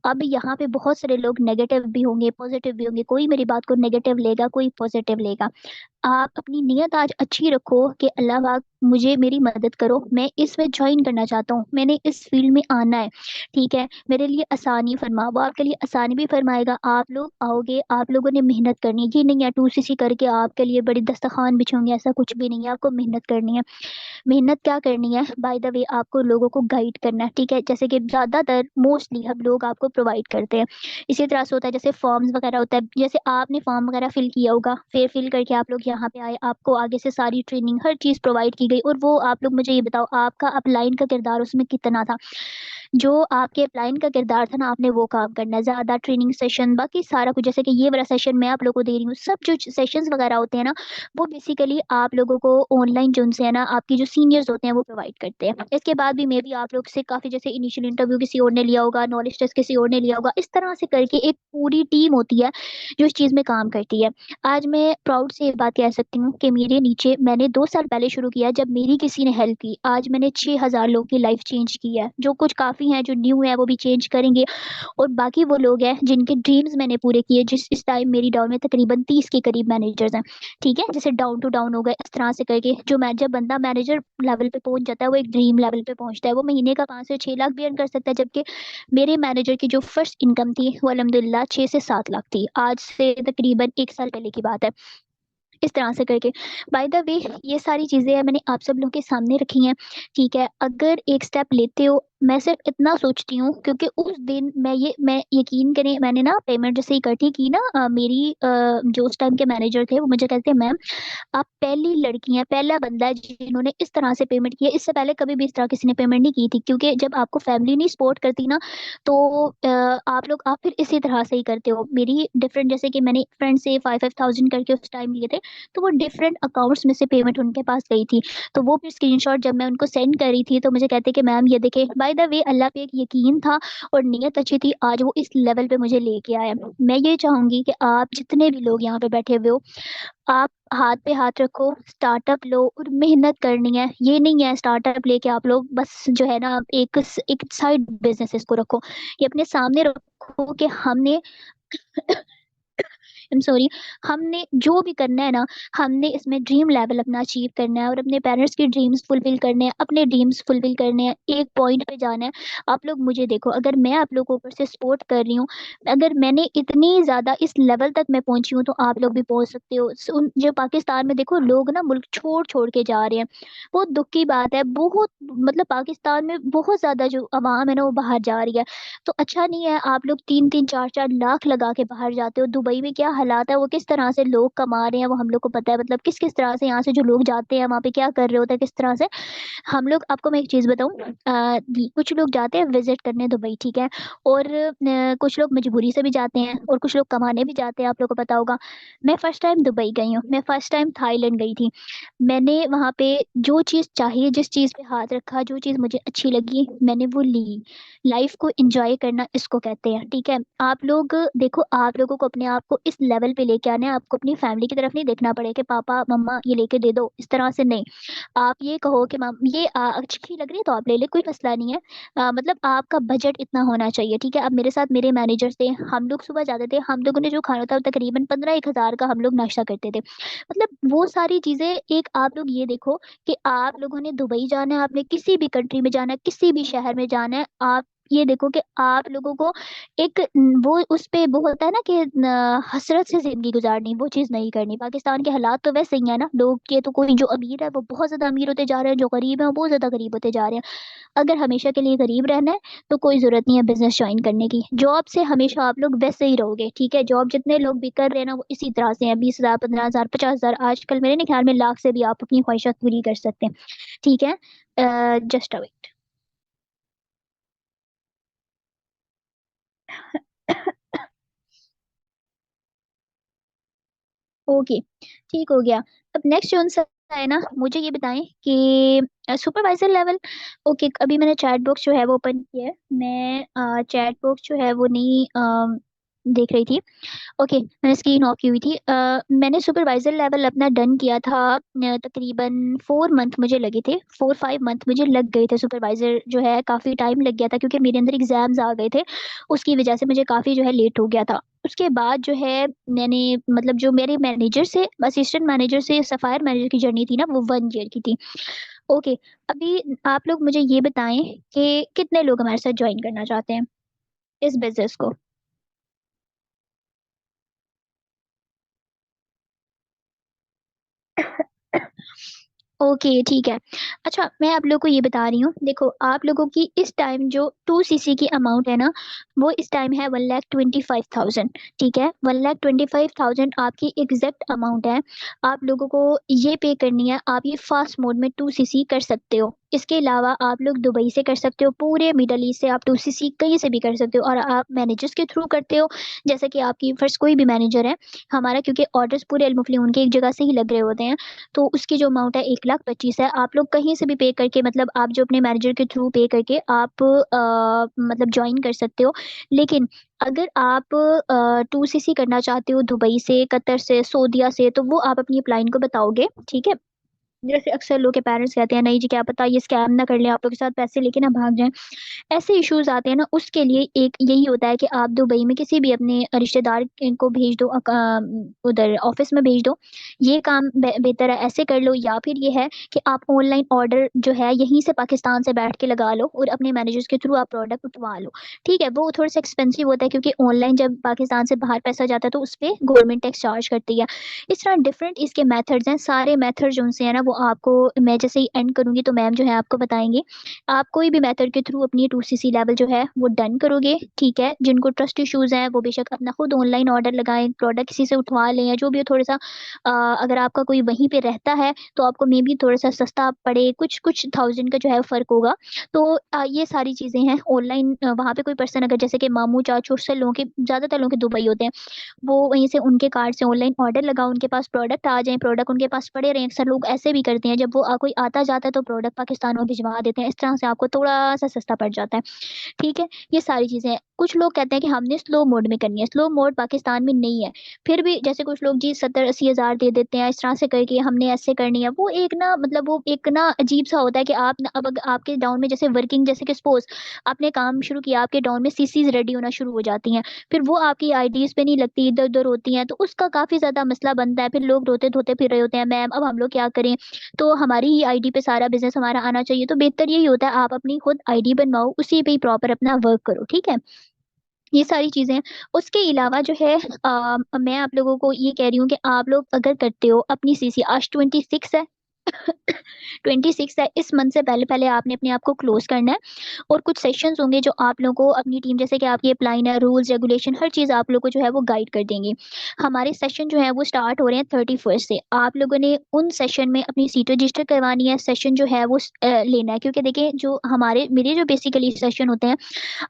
अब यहाँ पे बहुत सारे लोग नेगेटिव भी होंगे, पॉजिटिव भी होंगे, कोई मेरी बात को नेगेटिव लेगा, कोई पॉजिटिव लेगा। आप अपनी नियत आज अच्छी रखो कि अल्लाह पाक मुझे मेरी मदद करो, मैं इसमें ज्वाइन करना चाहता हूँ, मैंने इस फील्ड में आना है। ठीक है, मेरे लिए आसानी फरमा, वो आपके लिए आसानी भी फरमाएगा। आप लोग आओगे, आप लोगों ने मेहनत करनी है, ये नहीं है 2cc करके आपके लिए बड़ी दस्तरखान बिछोंगे, ऐसा कुछ भी नहीं है। आपको मेहनत करनी है। मेहनत क्या करनी है, बाय द वे आपको लोगों को गाइड करना है। ठीक है, जैसे कि ज्यादातर मोस्टली हम लोग आपको प्रोवाइड करते हैं। इसी तरह से होता है, जैसे फॉर्म्स वगैरह होता है, जैसे आपने फॉर्म वगैरह फिल किया होगा, फिर फिल करके आप लोग यहाँ पे आए, आपको आगे से सारी ट्रेनिंग हर चीज प्रोवाइड की गई, और वो आप लोग मुझे ये बताओ, आपका अपलाइन का किरदार उसमें कितना था? जो आपके अपलाइन का किरदार था ना, आपने वो काम करना है। ज्यादा ट्रेनिंग सेशन बाकी सारा कुछ, जैसे कि ये वाला सेशन मैं आप लोगों को दे रही हूँ, सब जो सेशंस वगैरह होते हैं ना, वो बेसिकली आप लोगों को ऑनलाइन जो उनसे है ना, आपकी जो सीनियर्स होते हैं वो प्रोवाइड करते हैं। इसके बाद भी मे बी आप लोग से काफी, जैसे इनिशियल इंटरव्यू किसी और ने लिया होगा, नॉलेज टेस्ट किसी और ने लिया होगा, इस तरह से करके एक पूरी टीम होती है जो इस चीज में काम करती है। आज मैं प्राउड से ये बात कह सकती हूँ कि मेरे नीचे मैंने 2 साल पहले शुरू किया, जब मेरी किसी ने हेल्प की, आज मैंने 6,000 लोगों की लाइफ चेंज की है। जो कुछ काफी है, जो न्यू है वो भी चेंज करेंगे, और बाकी वो लोग हैं जिनके ड्रीम्स मैंने पूरे किए। जिस इस टाइम मेरी डाउन में तकरीबन 30 के करीब मैनेजर्स हैं। ठीक है, जैसे डाउन टू डाउन हो गए, इस तरह से करके जो मैं, जब बंदा मैनेजर लेवल पे पहुंच जाता है, वो एक ड्रीम लेवल पे पहुंचता है, वो महीने का 5 से 6 लाख भी अर्न कर सकता है। जबकि मेरे मैनेजर की जो फर्स्ट इनकम थी वो अल्हम्दुलिल्लाह 6 से 7 लाख थी, आज से तकरीबन 1 साल पहले की बात है। इस तरह से करके, बाय द वे, ये सारी चीजें हैं मैंने आप सब लोगों के सामने रखी हैं। ठीक है, अगर एक स्टेप लेते हो, मैं सिर्फ इतना सोचती हूँ, क्योंकि उस दिन मैं यकीन करें, मैंने ना पेमेंट जैसे इकट्ठी की ना, जो उस टाइम के मैनेजर थे वो मुझे कहते हैं, मैम आप पहली लड़की हैं, पहला बंदा है जिन्होंने इस तरह से पेमेंट की है, इससे पहले कभी भी इस तरह किसी ने पेमेंट नहीं की थी। क्योंकि जब आपको फैमिली नहीं सपोर्ट करती ना, तो आप फिर इसी तरह से ही करते हो। मेरी डिफरेंट, जैसे कि मैंने फ्रेंड से 5,000 करके उस टाइम लिए थे, तो वो डिफरेंट अकाउंट्स में से पेमेंट उनके पास गई थी। तो वो फिर स्क्रीनशॉट जब मैं उनको सेंड कर रही थी, तो मुझे कहते कि मैम ये देखे, बाय द वे अल्लाह पे एक यकीन था और नीयत अच्छी थी, आज वो इस लेवल पे मुझे लेके आया। मैं ये चाहूंगी कि आप जितने भी लोग यहाँ पे बैठे हुए हो, आप हाथ पे हाथ रखो, स्टार्टअप लो और मेहनत करनी है। ये नहीं है स्टार्टअप लेके आप लोग बस जो है ना, एक साइड बिजनेस इसको रखो, ये अपने सामने रखो कि हमने आई एम सॉरी, हमने जो भी करना है ना, हमने इसमें ड्रीम लेवल अपना अचीव करना है, और अपने पेरेंट्स की ड्रीम्स फुलफिल करने हैं, अपने ड्रीम्स फुलफिल करने हैं, एक पॉइंट पे जाना है। आप लोग मुझे देखो, अगर मैं आप लोगों को ऊपर से सपोर्ट कर रही हूँ, अगर मैंने इतनी ज्यादा इस लेवल तक मैं पहुंची हूँ, तो आप लोग भी पहुंच सकते हो। जो पाकिस्तान में देखो, लोग ना मुल्क छोड़ छोड़ के जा रहे हैं, बहुत दुख की बात है। बहुत मतलब पाकिस्तान में बहुत ज्यादा जो आवाम है ना, वो बाहर जा रही है। तो अच्छा नहीं है, आप लोग 3-3 4-4 लाख लगा के बाहर जाते हो। दुबई में क्या हालात है, वो किस तरह से लोग कमा रहे हैं, वो हम लोग को पता है। मतलब किस किस तरह से यहाँ से जो लोग जाते हैं वहाँ पे क्या कर रहे होते हैं, किस तरह से हम लोग। आपको मैं एक चीज बताऊं, कुछ लोग जाते हैं विजिट करने दुबई, ठीक है, और कुछ लोग मजबूरी से भी जाते हैं, और कुछ लोग कमाने भी जाते हैं, आप लोग को पता होगा। मैं फर्स्ट टाइम दुबई गई हूँ, मैं फर्स्ट टाइम थाईलैंड गई थी। मैंने वहाँ पे जो चीज़ चाहिए, जिस चीज़ पे हाथ रखा, जो चीज़ मुझे अच्छी लगी, मैंने वो ली। लाइफ को एंजॉय करना इसको कहते हैं। ठीक है, आप लोग देखो, आप लोगों को अपने आप को इस लेवल पे लेके आना है। आपको अपनी फैमिली की तरफ नहीं देखना पड़े कि पापा मम्मा ये लेके दे दो, इस तरह से नहीं। आप ये कहो कि मम ये अच्छी लग रही है तो आप ले ले, कोई मसला नहीं है। मतलब आपका बजट इतना होना चाहिए, ठीक है। अब मेरे साथ मेरे मैनेजर्स थे, हम लोग सुबह जाते थे, हम लोगों ने जो खाना था वो तकरीबन 15-1 हज़ार का हम लोग नाश्ता करते थे। मतलब वो सारी चीजें, एक आप लोग ये देखो कि आप लोगों ने दुबई जाना है, आपने किसी भी कंट्री में जाना है, किसी भी शहर में जाना है, आप ये देखो कि आप लोगों को एक वो उस पे वो होता है ना कि हसरत से जिंदगी गुजारनी, वो चीज नहीं करनी। पाकिस्तान के हालात तो वैसे ही है ना, लोग के तो कोई जो अमीर है वो बहुत ज्यादा अमीर होते जा रहे हैं, जो गरीब है वो बहुत ज्यादा गरीब होते जा रहे हैं। अगर हमेशा के लिए गरीब रहना है तो कोई जरूरत नहीं है बिजनेस ज्वाइन करने की। जॉब से हमेशा आप लोग वैसे ही रहोगे, ठीक है। जॉब जितने लोग भी कर रहे हैं ना वो इसी तरह से हैं, 20 हज़ार, 15 हज़ार, 50 हज़ार, आजकल मेरे नहीं ख्याल में लाख से भी आप अपनी ख्वाहिशात पूरी कर सकते हैं, ठीक है। Just wait. ओके, ठीक हो गया। अब नेक्स्ट जो सा है ना, मुझे ये बताएं कि सुपरवाइजर लेवल। ओके, अभी मैंने चैट बॉक्स जो है वो ओपन किया है, मैं चैट बॉक्स जो है वो नहीं देख रही थी। ओके, मैंने स्क्रीन ऑफ की हुई थी। मैंने सुपरवाइजर लेवल अपना डन किया था, तकरीबन 4 मंथ मुझे लगे थे, 4-5 मंथ मुझे लग गए थे। सुपरवाइजर जो है काफ़ी टाइम लग गया था क्योंकि मेरे अंदर एग्जाम्स आ गए थे, उसकी वजह से मुझे काफ़ी जो है लेट हो गया था। उसके बाद जो है मैंने मतलब जो मेरे मैनेजर से, असिस्टेंट मैनेजर से सफायर मैनेजर की जर्नी थी ना वो 1 ईयर की थी। ओके, अभी आप लोग मुझे ये बताएं कि कितने लोग हमारे साथ ज्वाइन करना चाहते हैं इस बिजनेस को। ओके, ठीक है। अच्छा, मैं आप लोगों को ये बता रही हूँ, देखो आप लोगों की इस टाइम जो 2 सीसी की अमाउंट है ना, वो इस टाइम है 1,25,000, ठीक है। 1,25,000 आपकी एग्जैक्ट अमाउंट है। आप लोगों को ये पे करनी है। आप ये फास्ट मोड में 2 सीसी कर सकते हो। इसके अलावा आप लोग दुबई से कर सकते हो, पूरे मिडल ईस्ट से आप 2 सीसी कहीं से भी कर सकते हो, और आप मैनेजर्स के थ्रू करते हो। जैसे कि आपकी फर्स्ट कोई भी मैनेजर है हमारा, क्योंकि ऑर्डर्स पूरे अल उनके एक जगह से ही लग रहे होते हैं, तो उसकी जो अमाउंट है 1,25,000 है। आप लोग कहीं से भी पे करके, मतलब आप जो अपने मैनेजर के थ्रू पे करके आप मतलब ज्वाइन कर सकते हो। लेकिन अगर आप 2 सीसी करना चाहते हो दुबई से, कतर से, सऊदीया से, तो वो आप अपनी अपलाइन को बताओगे, ठीक है। जैसे अक्सर लोग के पेरेंट्स कहते हैं नहीं जी क्या पता ये स्कैम ना कर ले, आप लोग के साथ पैसे लेके ना भाग जाएं, ऐसे इश्यूज आते हैं ना, उसके लिए एक यही होता है कि आप दुबई में किसी भी अपने रिश्तेदार को भेज दो, उधर ऑफिस में भेज दो। ये काम बेहतर है, ऐसे कर लो। या फिर ये है कि आप ऑनलाइन ऑर्डर जो है यहीं से पाकिस्तान से बैठ के लगा लो और अपने मैनेजर्स के थ्रू आप प्रोडक्ट उठवा लो, ठीक है। वो थोड़ा सा एक्सपेंसिव होता है क्योंकि ऑनलाइन जब पाकिस्तान से बाहर पैसा जाता है तो उस पर गवर्नमेंट टैक्स चार्ज करती है। इस तरह डिफरेंट इसके मेथड्स हैं, सारे मेथड जो उनसे है ना वो आपको, मैं जैसे ही एंड करूंगी तो मैम जो है आपको बताएंगे। आप कोई भी मेथड के थ्रू अपनी 2 सीसी लेवल जो है वो डन करोगे, ठीक है। जिनको ट्रस्ट इश्यूज हैं वो बेशक अपना खुद ऑनलाइन ऑर्डर लगाएं, प्रोडक्ट किसी से उठवा लें, या जो भी हो थोड़ा सा अगर आपका कोई वहीं पे रहता है तो आपको मे बी थोड़ा सा सस्ता पड़े, कुछ कुछ थाउजेंड का जो है फर्क होगा। तो ये सारी चीजें हैं ऑनलाइन। वहाँ पे कोई पर्सन अगर जैसे कि मामू चाचू से लोगों के, ज्यादातर लोगों के दुबई होते हैं, वो वहीं से उनके कार्ड से ऑनलाइन ऑर्डर लगाओ, उनके पास प्रोडक्ट आ जाए, प्रोडक्ट उनके पास पड़े रहे। अक्सर लोग ऐसे भी करते हैं, जब वो कोई आता जाता है तो प्रोडक्ट पाकिस्तान में भिजवा देते हैं, इस तरह से आपको थोड़ा सा सस्ता पड़ जाता है, ठीक है। ये सारी चीजें हैं। कुछ लोग कहते हैं कि हमने स्लो मोड में करनी है, स्लो मोड पाकिस्तान में नहीं है। फिर भी जैसे कुछ लोग जी 70-80 हज़ार दे देते हैं, इस तरह से करके हमने ऐसे करनी है, वो एक ना मतलब वो एक ना अजीब सा होता है कि आप अब आपके डाउन में जैसे वर्किंग, जैसे कि सपोज आपने काम शुरू किया, आपके डाउन में सीसीज रेडी होना शुरू हो जाती हैं, फिर वो आपकी आईडीज पे नहीं लगती, इधर उधर होती हैं, तो उसका काफी ज्यादा मसला बनता है। फिर लोग रोते धोते फिर रहे होते हैं मैम अब हम लोग क्या करें, तो हमारी ही आईडी पे सारा बिजनेस हमारा आना चाहिए। तो बेहतर यही होता है आप अपनी खुद आईडी बनवाओ, उसी पे ही प्रॉपर अपना वर्क करो, ठीक है। ये सारी चीजें हैं। उसके अलावा जो है मैं आप लोगों को ये कह रही हूँ कि आप लोग अगर करते हो अपनी सीसी, आज 26 है, 26 है, इस मंथ से पहले पहले आपने अपने आप को क्लोज करना है। और कुछ सेशंस होंगे जो आप लोगों को अपनी टीम, जैसे कि आपकी प्लान है, रूल्स रेगुलेशन, हर चीज़ आप लोगों को जो है वो गाइड कर देंगे। हमारे सेशन जो है वो स्टार्ट हो रहे हैं 31 से। आप लोगों ने उन सेशन में अपनी सीट रजिस्टर करवानी है, सेशन जो है वो लेना है, क्योंकि देखिए जो हमारे मेरे जो बेसिकली सेशन होते हैं,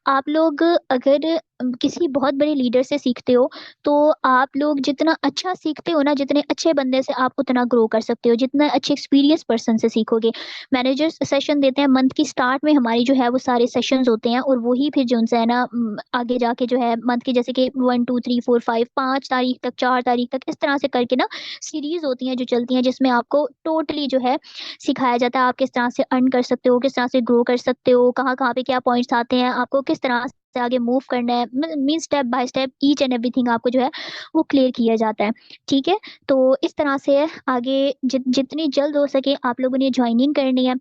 आप लोग अगर किसी बहुत बड़े लीडर से सीखते हो, तो आप लोग जितना अच्छा सीखते हो ना, जितने अच्छे बंदे से आप उतना ग्रो कर सकते हो, जितना अच्छे एक्सपीरियंस पर्सन से सीखोगे। मैनेजर्स सेशन देते हैं मंथ की स्टार्ट में, हमारी जो है वो सारे सेशंस होते हैं, और वही फिर जो उनसे है ना आगे जाके जो है मंथ के जैसे कि 1 2 3 4 5 5 तारीख तक, 4 तारीख तक, इस तरह से करके ना सीरीज होती हैं जो चलती हैं, जिसमें आपको टोटली जो है सिखाया जाता है आप किस तरह से अर्न कर सकते हो, किस तरह से ग्रो कर सकते हो, कहाँ कहाँ पे क्या पॉइंट्स आते हैं, आपको किस तरह से आगे मूव करना है, mean step by step each and everything आपको जो है वो क्लियर किया जाता है। ठीक है, तो इस तरह से आगे जितनी जल्द हो सके आप लोगों ने ज्वाइनिंग करनी है।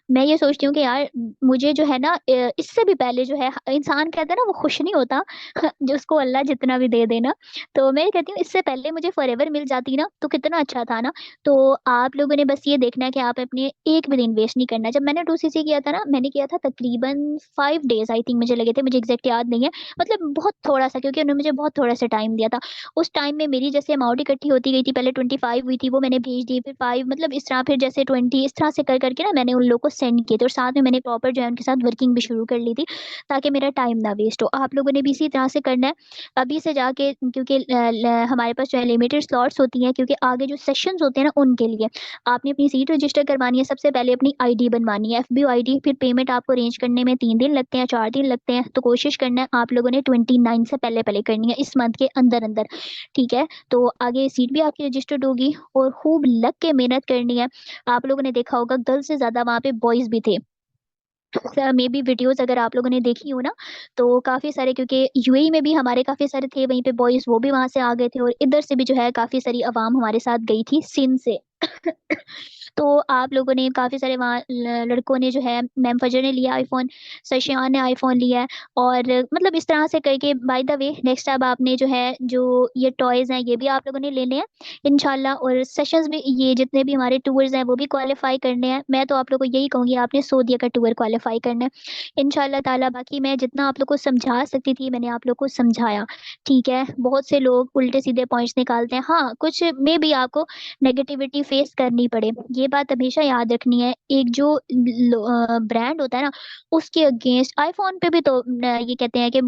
मैं ये सोचती हूँ कि यार मुझे जो है ना इससे भी पहले जो है इंसान कहता है ना वो खुश नहीं होता जो उसको अल्लाह जितना भी दे देना, तो मैं ये कहती हूँ इससे पहले मुझे फॉरएवर मिल जाती ना तो कितना अच्छा था ना। तो आप लोगों ने बस ये देखना है कि आप अपने एक भी दिन वेस्ट नहीं करना। जब मैंने 2cc किया था ना, मैंने किया था तकरीबन 5 डेज आई थिंक मुझे लगे थे, मुझे एग्जैक्ट याद नहीं है, मतलब बहुत थोड़ा सा, क्योंकि उन्होंने मुझे बहुत थोड़ा सा टाइम दिया था। उस टाइम में मेरी जैसे अमाउंट इकट्ठी होती गई थी, पहले 25 हुई थी, वो मैंने भेज दी, फिर 5, मतलब इस तरह, फिर जैसे 20, इस तरह से कर करके ना मैंने उन लोगों को सेंड किए थे, और साथ में मैंने प्रॉपर जो है उनके साथ वर्किंग भी शुरू कर ली थी, ताकि मेरा टाइम ना वेस्ट हो। आप लोगों ने भी इसी तरह से करना है अभी से जाके, क्योंकि हमारे पास जो है लिमिटेड स्लॉट्स होती हैं, क्योंकि आगे जो सेशंस होते हैं ना उनके लिए आपने अपनी सीट रजिस्टर करवानी है, सबसे पहले अपनी आईडी बनवानी है, एफबीओ आईडी, फिर पेमेंट आपको अरेंज करने में 3 दिन लगते हैं, 4 दिन लगते हैं, तो कोशिश करना है आप लोगों ने 29 से पहले पहले करनी है, इस मंथ के अंदर अंदर। ठीक है, तो आगे सीट भी आपकी रजिस्टर्ड होगी, और खूब लग के मेहनत करनी है। आप लोगों ने देखा होगा गर्ल्स से ज्यादा वहाँ पे बॉयज भी थे, मे बी वीडियोस अगर आप लोगों ने देखी हो ना, तो काफी सारे, क्योंकि यूएई में भी हमारे काफी सारे थे वहीं पे बॉयज, वो भी वहां से आ गए थे, और इधर से भी जो है काफी सारी अवाम हमारे साथ गई थी सिंध से तो आप लोगों ने काफी सारे वहाँ लड़कों ने जो है, मैम फजर ने लिया आईफोन, सशियान ने आईफोन लिया है, और मतलब इस तरह से करके। बाय द वे नेक्स्ट अब आपने जो है जो ये टॉयज हैं ये भी आप लोगों ने लेने हैं इंशाल्लाह, और सेशंस भी, ये जितने भी हमारे टूर्स हैं वो भी क्वालिफाई करने हैं। मैं तो आप लोगों को यही कहूंगी आपने सऊदीया का टूर क्वालिफाई करना है इंशाल्लाह ताला। बाकी मैं जितना आप लोग को समझा सकती थी मैंने आप लोग को समझाया। ठीक है, बहुत से लोग उल्टे सीधे पॉइंट्स निकालते हैं, हाँ कुछ में भी आपको नेगेटिविटी फेस करनी पड़े, ये बात हमेशा याद रखनी है। एक जो ब्रांड होता है ना उसके अगेंस्ट आईफोन पे भी तो ये कहते हैं कि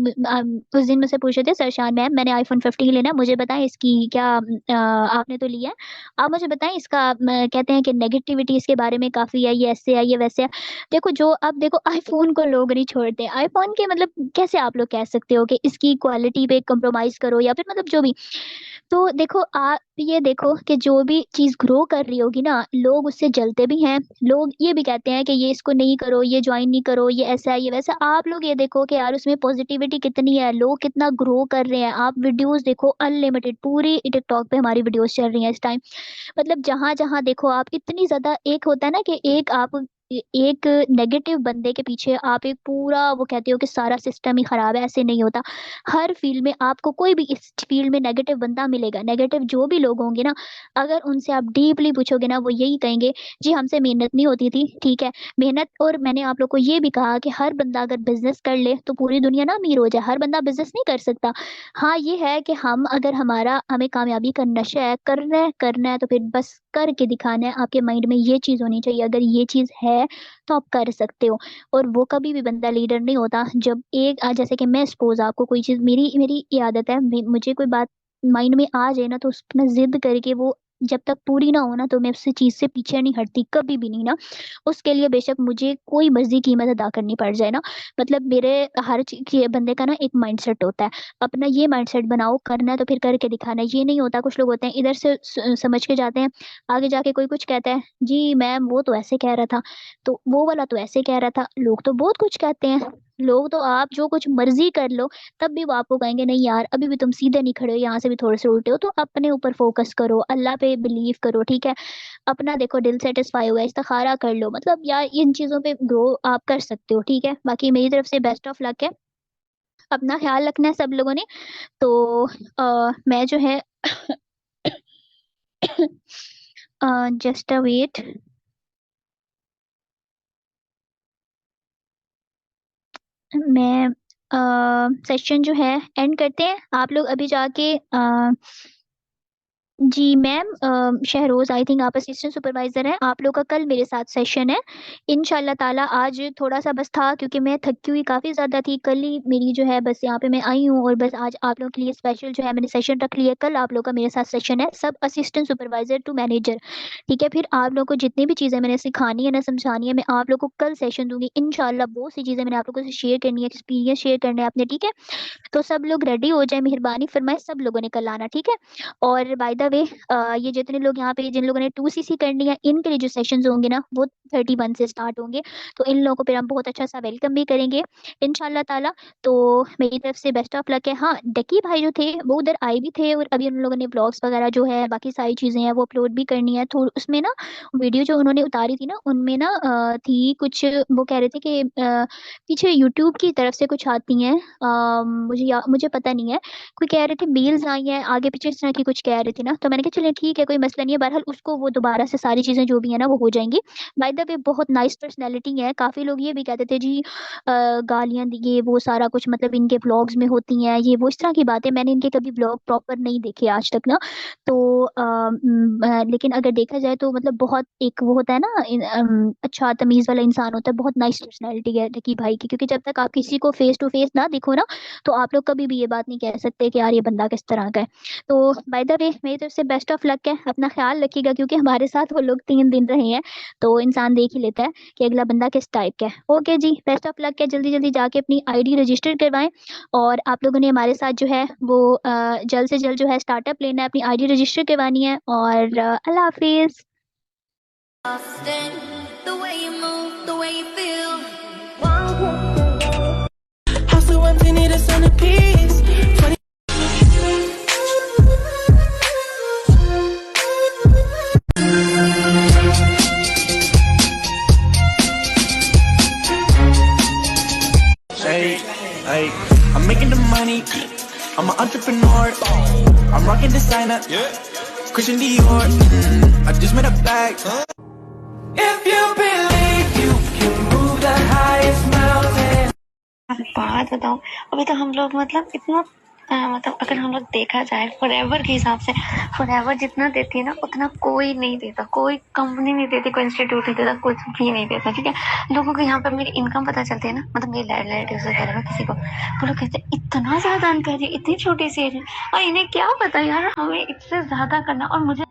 उस दिन मुझसे पूछे थे सरशान मैम मैंने आईफोन 15 लेना है, मुझे बताएं इसकी क्या आपने तो लिया है, आप मुझे बताएं इसका कहते हैं कि नेगेटिविटी इसके बारे में काफी है, ये ऐसे है ये वैसे है। देखो जो अब देखो आईफोन को लोग नहीं छोड़ते, आईफोन के मतलब कैसे आप लोग कह सकते हो कि इसकी क्वालिटी पे कम्प्रोमाइज करो, या फिर मतलब जो भी। तो देखो आप ये देखो कि जो भी चीज ग्रो कर रही होगी ना लोग उससे जलते भी हैं, लोग ये भी कहते हैं कि ये इसको नहीं करो, ये ज्वाइन नहीं करो, ये ऐसा है ये वैसा। आप लोग ये देखो कि यार उसमें पॉजिटिविटी कितनी है, लोग कितना ग्रो कर रहे हैं। आप वीडियोस देखो अनलिमिटेड, पूरी टिकटॉक पे हमारी वीडियोस चल रही हैं इस टाइम, मतलब जहां जहां देखो आप इतनी ज्यादा, एक होता है ना कि एक आप एक नेगेटिव बंदे के पीछे आप एक पूरा वो कहते हो कि सारा सिस्टम ही खराब है, ऐसे नहीं होता। हर फील्ड में आपको कोई भी इस फील्ड में नेगेटिव बंदा मिलेगा, नेगेटिव जो भी लोग होंगे ना, अगर उनसे आप डीपली पूछोगे ना वो यही कहेंगे जी हमसे मेहनत नहीं होती थी। ठीक है, मेहनत, और मैंने आप लोग को ये भी कहा कि हर बंदा अगर बिजनेस कर ले तो पूरी दुनिया ना अमीर हो जाए, हर बंदा बिजनेस नहीं कर सकता। हाँ ये है कि हम अगर हमें कामयाबी का नशा है, करना है तो फिर बस करके दिखाना है। आपके माइंड में ये चीज होनी चाहिए, अगर ये चीज है तो आप कर सकते हो। और वो कभी भी बंदा लीडर नहीं होता जब एक जैसे कि मैं सपोज आपको कोई चीज, मेरी मेरी ये आदत है, मुझे कोई बात माइंड में आ जाए ना तो उस पर मैं जिद करके वो जब तक पूरी ना हो ना तो मैं उस चीज से पीछे नहीं हटती कभी भी नहीं ना। उसके लिए बेशक मुझे कोई मर्जी कीमत अदा करनी पड़ जाए ना, मतलब मेरे हर बंदे का ना एक माइंडसेट होता है, अपना ये माइंडसेट बनाओ, करना है तो फिर करके दिखाना है। ये नहीं होता, कुछ लोग होते हैं इधर से समझ के जाते हैं, आगे जाके कोई कुछ कहता है जी मैम वो तो ऐसे कह रहा था, तो वो वाला तो ऐसे कह रहा था। लोग तो बहुत कुछ कहते हैं, लोग तो आप जो कुछ मर्जी कर लो तब भी वो आपको कहेंगे नहीं यार अभी भी तुम सीधे नहीं खड़े हो, यहाँ से भी थोड़े से उल्टे हो। तो अपने ऊपर फोकस करो, अल्लाह पे बिलीव करो। ठीक है, अपना देखो दिल सेटिस्फाई हुआ इस्तिखारा कर लो, मतलब यार इन चीजों पे ग्रो आप कर सकते हो। ठीक है, बाकी मेरी तरफ से बेस्ट ऑफ लक है, अपना ख्याल रखना है सब लोगों ने। तो मैं जो है जस्ट अ वेट, मैं सेशन जो है एंड करते हैं। आप लोग अभी जाके जी मैम, शहरोज़ आई थिंक आप असिस्टेंट सुपरवाइज़र हैं। आप लोग का कल मेरे साथ सेशन है। इंशाल्लाह ताला आज थोड़ा-सा बस था क्योंकि मैं थकी हुई काफ़ी ज़्यादा थी। कल ही मेरी जो है बस यहाँ पे मैं आई हूँ और बस आज आप लोगों के लिए स्पेशल जो है मैंने सेशन रख लिया है। कल आप लोग का मेरे साथ सेशन है, सब असिस्टेंट सुपरवाइज़र टू मैनेजर, ठीक है? फिर आप लोगों को जितनी भी चीज़ें मैंने सिखानी है ना, समझानी है, मैं आप लोगों को कल सेशन दूँगी। इंशाल्लाह बहुत सी चीज़ें मैंने आप लोगों से शेयर करनी है, एक्सपीरियंस शेयर करना है अपने, ठीक है? तो सब लोग रेडी हो जाएँ, मेहरबानी फरमाएँ, सब लोगों ने कल आना, ठीक है? और बाय द वे ये जितने लोग यहाँ पे जिन लोगों ने 2सीसी करनी है, इनके लिए जो सेशंस होंगे ना, वो 31 से स्टार्ट होंगे। तो इन लोगों को फिर हम बहुत अच्छा-सा वेलकम भी करेंगे इंशाल्लाह ताला। तो मेरी तरफ से बेस्ट ऑफ लक है। हाँ, डकी भाई जो थे, वो उधर आए भी थे और अभी उन लोगों ने व्लॉग्स वगैरह जो है, बाकी सारी चीज़ें हैं, वो अपलोड भी करनी है। तो उसमें ना वीडियो जो उन्होंने उतारी थी ना, उनमें ना थी कुछ वो कह रहे थे कि पीछे यूट्यूब की तरफ से कुछ आती हैं, मुझे पता नहीं है। कोई कह रहे थे मेल्स आई हैं, आगे-पीछे इस तरह की कुछ कह रहे थे ना, तो मैंने कहा चलिए ठीक है, कोई मसला नहीं है, बहरहाल उसको वो दोबारा से सारी चीज़ें जो भी हैं ना, वो हो जाएँगी। बाय द वे बहुत नाइस पर्सनैलिटी है, काफ़ी लोग ये भी कहते थे जी गालियाँ दी ये वो सारा कुछ मतलब इनके व्लॉग्स में होती हैं, ये वो इस तरह की बातें, मैंने इनके कभी व्लॉग प्रॉपर नहीं देखे आज तक ना। तो लेकिन अगर देखा जाए तो मतलब बहुत एक वो होता है ना अच्छा तमीज़ वाला इंसान होता है, बहुत नाइस पर्सनैलिटी है रकीब भाई की, क्योंकि जब तक आप किसी को फेस टू फेस ना दिखो ना, तो आप लोग कभी भी ये बात नहीं कह सकते कि यार ये बंदा किस तरह का है। तो बाय द वे मेरी तरफ से बेस्ट ऑफ लक है, अपना ख़्याल रखिएगा क्योंकि हमारे साथ वो लोग 3 दिन रहे हैं, तो इंसान देख ही लेता है कि अगला बंदा किस टाइप का है। ओके जी, बेस्ट ऑफ लक है, जल्दी-जल्दी जाके अपनी आईडी रजिस्टर करवाएँ और आप लोगों ने हमारे साथ जो है वो जल्द से जल्द जो है स्टार्टअप लेना है, अपनी आईडी रजिस्टर करवानी है और अल्लाह हाफ़िज़। The way you move, the way you feel. House so empty, need a centerpiece. 20 Hey, I'm making the money. I'm an entrepreneur. I'm rocking designer. Christian Dior. I just made a bag. If you believe you can move the highest mountain. एक बात बताओ, अभी तो हम लोग मतलब इतना मतलब अगर हम लोग देखा जाए फॉरएवर के हिसाब से, फॉरएवर जितना देती है ना उतना कोई नहीं देता, कोई कंपनी नहीं देती, कोई इंस्टीट्यूट नहीं देता, कुछ भी नहीं देता, ठीक है। लोगों को यहाँ पर मेरी इनकम पता चलती है ना, मतलब मेरे रिलेटिव से कह रहा है किसी को, वो लोग कहते हैं इतना ज्यादा अर्न कर रही है, इतनी छोटी सी एज है, और इन्हें क्या पता यार हमें इससे ज्यादा करना। और मुझे